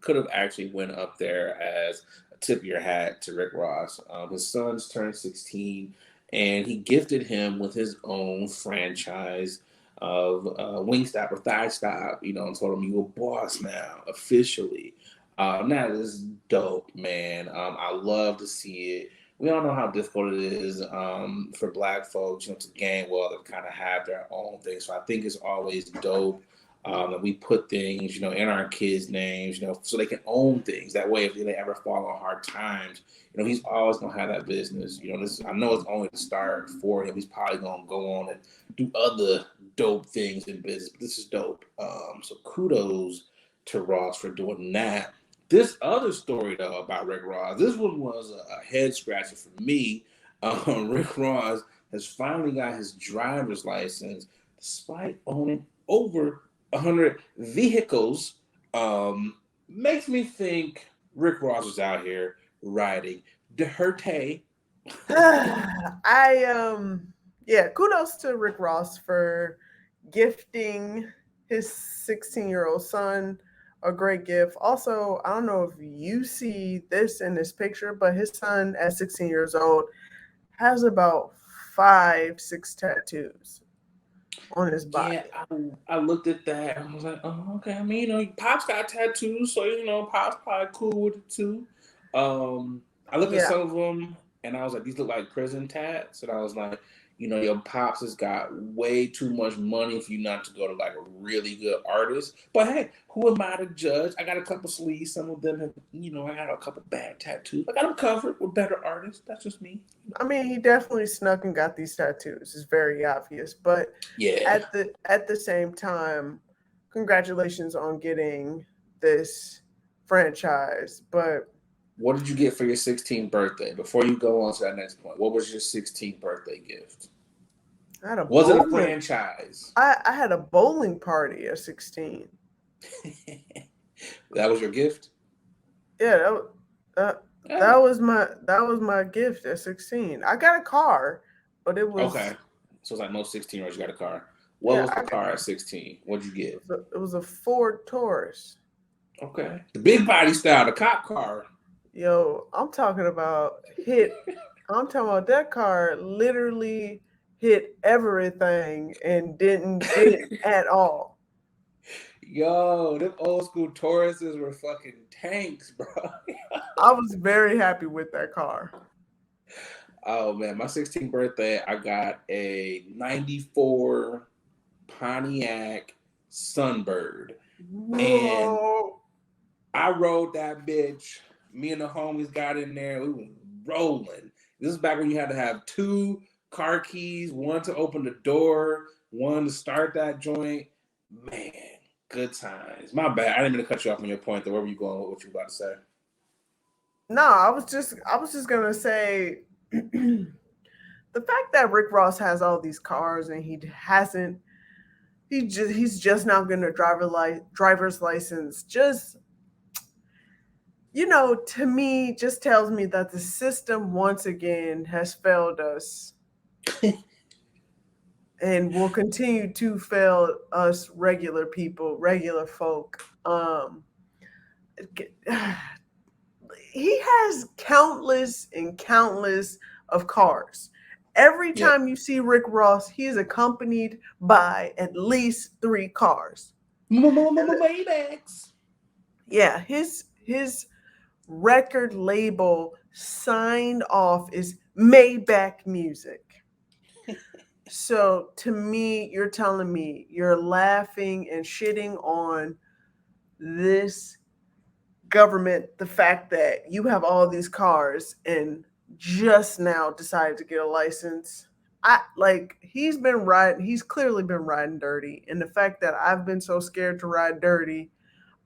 could have actually went up there as a tip of your hat to Rick Ross. His son's turned 16, and he gifted him with his own franchise of Wingstop or Thigh Stop, and told him, you a boss now, officially. That is dope, man. I love to see it. We all know how difficult it is for Black folks, to gain wealth and kind of have their own thing. So I think it's always dope that we put things, in our kids' names, so they can own things. That way, if they ever fall on hard times, he's always gonna have that business. I know it's only the start for him. He's probably gonna go on and do other dope things in business. But this is dope. So kudos to Ross for doing that. This other story, though, about Rick Ross, this one was a head scratcher for me. Rick Ross has finally got his driver's license despite owning over 100 vehicles. Makes me think Rick Ross was out here riding dirty. Kudos to Rick Ross for gifting his 16-year-old son a great gift. Also, I don't know if you see this in this picture, but his son at 16 years old has about 5-6 tattoos on his body. Yeah, I looked at that. I was like, oh, okay. I mean, Pop's got tattoos, so Pop's probably cool with it too. I looked at some of them, and I was like, these look like prison tats, and I was like, your Pops has got way too much money for you not to go to like a really good artist. But hey, who am I to judge? I got a couple sleeves. Some of them have, I got a couple bad tattoos. I got them covered with better artists. That's just me. I mean, he definitely snuck and got these tattoos. It's very obvious. But yeah, at the same time, congratulations on getting this franchise. But what did you get for your 16th birthday? Before you go on to that next point, what was your 16th birthday gift? Was it a franchise? I had a bowling party at 16. That was your gift? Yeah, that was my gift at 16. I got a car, but it was okay. So it's like most 16-year-olds, you got a car. What was the car at 16? What'd you get? It was a Ford Taurus. Okay, the big body style, the cop car. Yo, I'm talking about that car literally hit everything and didn't hit at all. Yo, them old school Tauruses were fucking tanks, bro. I was very happy with that car. Oh man, my 16th birthday, I got a 94 Pontiac Sunbird. Whoa. And I rode that bitch. Me and the homies got in there. We were rolling. This is back when you had to have 2 car keys, one to open the door, one to start that joint. Man, Good times. My bad. I didn't mean to cut you off on your point though. Where were you going with what you were about to say? No, I was just gonna say the fact that Rick Ross has all these cars and he's just now getting a driver's license. Just to me, just tells me that the system once again has failed us and will continue to fail us regular people, regular folk. He has countless and countless of cars. Every Yep. time you see Rick Ross, he is accompanied by at least 3 cars. Maybachs. Yeah, his record label signed off is Maybach Music. So to me, you're telling me you're laughing and shitting on this government, the fact that you have all these cars and just now decided to get a license. He's clearly been riding dirty. And the fact that I've been so scared to ride dirty,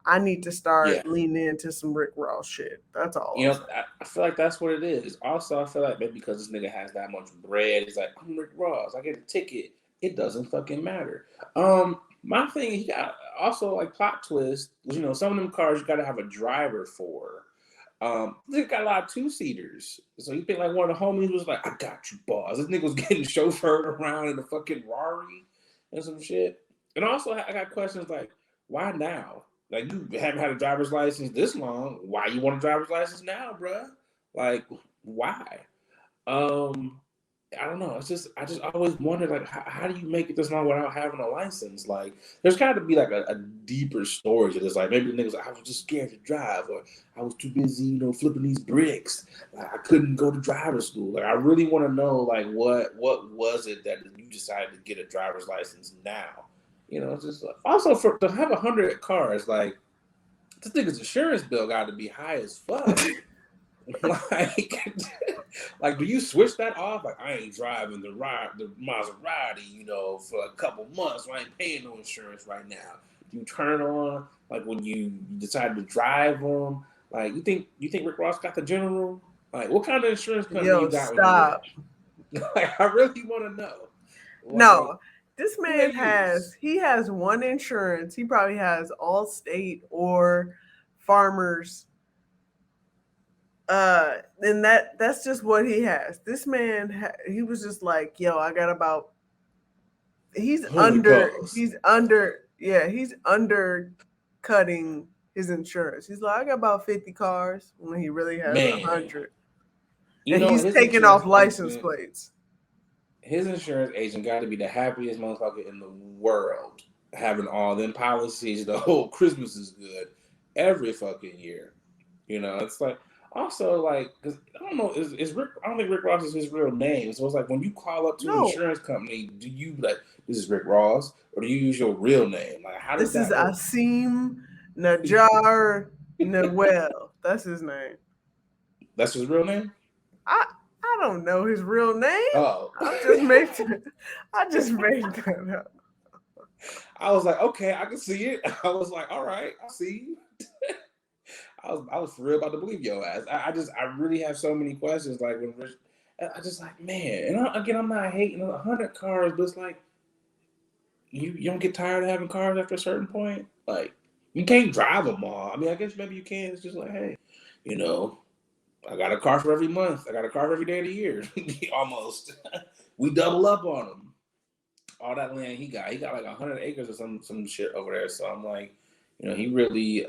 I need to start leaning into some Rick Ross shit. That's all. I feel like that's what it is. Also, I feel like maybe because this nigga has that much bread, he's like, I'm Rick Ross. I get a ticket. It doesn't fucking matter. My thing, he got also like plot twist. Some of them cars you got to have a driver for. They got a lot of 2-seaters. So you think like one of the homies was like, I got you, boss. This nigga was getting chauffeured around in a fucking Rari and some shit. And also, I got questions like, why now? Like, you haven't had a driver's license this long. Why you want a driver's license now, bruh? Like, why? I don't know. I just always wondered, like, how do you make it this long without having a license? Like, there's got to be like a deeper story to this. Like, maybe the niggas like, I was just scared to drive, or I was too busy, flipping these bricks. Like, I couldn't go to driver's school. Like, I really want to know, like, what was it that you decided to get a driver's license now? It's just also to have 100 cars, like, this nigga's insurance bill got to be high as fuck. like, do you switch that off? Like, I ain't driving the Maserati, for a couple months. So I ain't paying no insurance right now. Do you turn on like when you decide to drive them? Like, you think Rick Ross got the general? Like, what kind of insurance company you got? Stop. Like, I really want to know. No. This man has one insurance. He probably has Allstate or Farmers. And that's just what he has. This man, he was just like, yo, I got about. He's undercutting his insurance. He's like, I got about 50 cars when he really has 100. And he's taking off license plates. His insurance agent got to be the happiest motherfucker in the world, having all them policies. The whole Christmas is good every fucking year. It's like, also, like, because I don't know, is Rick? I don't think Rick Ross is his real name. So it's like when you call up to an insurance company, do you like, this is Rick Ross, or do you use your real name? Like, how does this that? This is Asim Najar Noel. That's his name. That's his real name. I don't know his real name. Oh, I just made that up. I was like, okay, I can see it. I was like, all right, I see you. I was for real about to believe your ass. I really have so many questions. Like, when I just like, man. And again, I'm not hating 100 cars, but it's like, you don't get tired of having cars after a certain point. Like, you can't drive them all. I mean, I guess maybe you can. It's just like, hey, I got a car for every month. I got a car for every day of the year. Almost. We double up on them. All that land he got like 100 acres or some shit over there. So I'm like, he really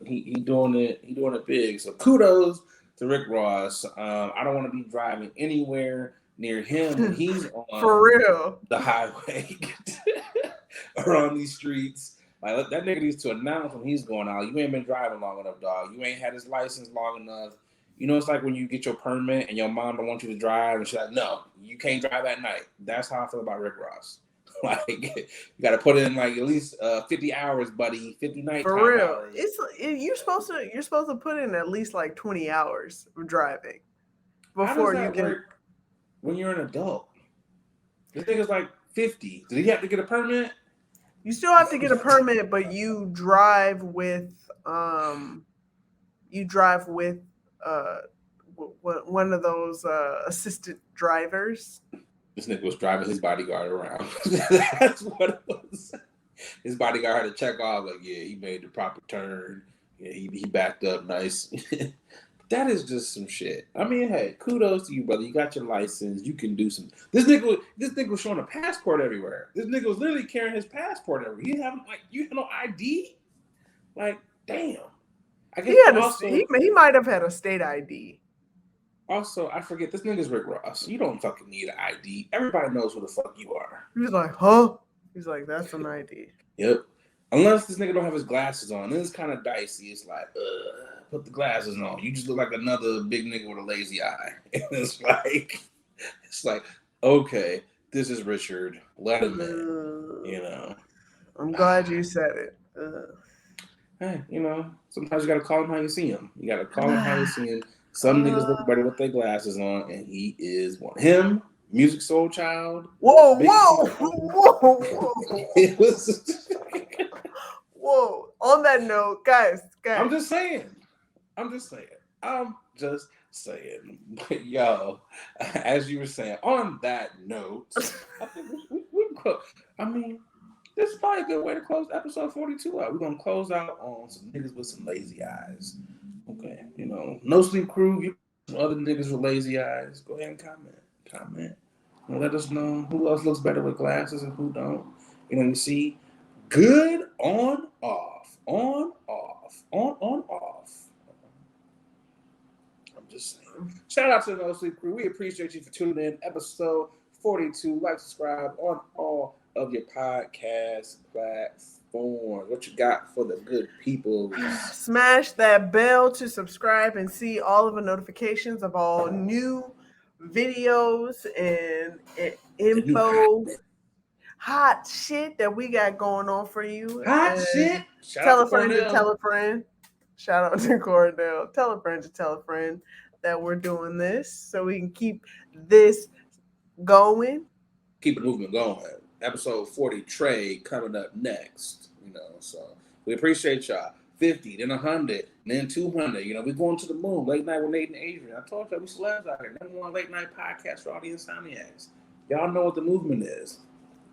he doing it big. So kudos to Rick Ross. I don't want to be driving anywhere near him when he's on for real the highway or on these streets. Like, that nigga needs to announce when he's going out. You ain't been driving long enough, dog. You ain't had his license long enough. It's like when you get your permit and your mom don't want you to drive, and she's like, no, you can't drive at night. That's how I feel about Rick Ross. Like, you got to put in like at least 50 hours, buddy. 50 nighttime for real hours. You're supposed to put in at least like 20 hours of driving before you get work when you're an adult. This nigga's like 50. Did he have to get a permit? You still have to get a permit, but you drive with one of those assistant drivers. This nigga was driving his bodyguard around. That's what it was. His bodyguard had to check off, like, yeah, he made the proper turn. Yeah, he backed up nice. That is just some shit. I mean, hey, kudos to you, brother. You got your license. You can do some. This nigga was showing a passport everywhere. This nigga was literally carrying his passport everywhere. You have no ID. Like, damn. I guess he might have had a state ID. Also, I forget, this nigga's Rick Ross. You don't fucking need an ID. Everybody knows who the fuck you are. He was like, huh? He's like, that's an ID. Yep. Unless this nigga don't have his glasses on. Then it's kind of dicey. It's like, put the glasses on. You just look like another big nigga with a lazy eye. And it's like, okay, this is Richard. Let him in. You know. I'm glad you said it. Hey, you know, sometimes you got to call him how you see him. You got to call him how you see him. Some niggas look better with their glasses on, and he is one. Him, Music Soul Child. Whoa. It was. Whoa. On that note, guys. I'm just saying. But yo, as you were saying, on that note, I think I mean, this is probably a good way to close episode 42 out. We're gonna close out on some niggas with some lazy eyes. Okay, you know, No Sleep Crew, you some other niggas with lazy eyes. Go ahead and comment. And let us know who else looks better with glasses and who don't. You know, you see, good on off. I'm just saying. Shout out to the No Sleep Crew. We appreciate you for tuning in. Episode 42. Like, subscribe on all of your podcast platforms. What you got for the good people? Smash that bell to subscribe and see all of the notifications of all new videos and info, hot shit that we got going on for you. Hot shit. Tell a friend to tell a friend. Shout out to Cornell. Tell a friend to tell a friend that we're doing this so we can keep this going. Keep the movement going. Episode 40 Trey coming up next, you know, so we appreciate y'all. 50, then 100, then 200, you know, we're going to the moon. Late night with Nate and Adrian. I told y'all we celebs out here. Number one late night podcast for all the insomniacs. Y'all know what the movement is.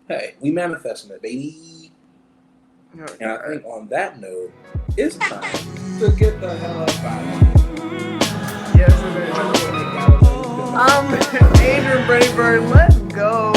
Hey, we manifesting it, baby. Okay. And I think on that note, it's time to get the hell up out of here. Yes, it is. I'm Adrian Braybird. Let's go.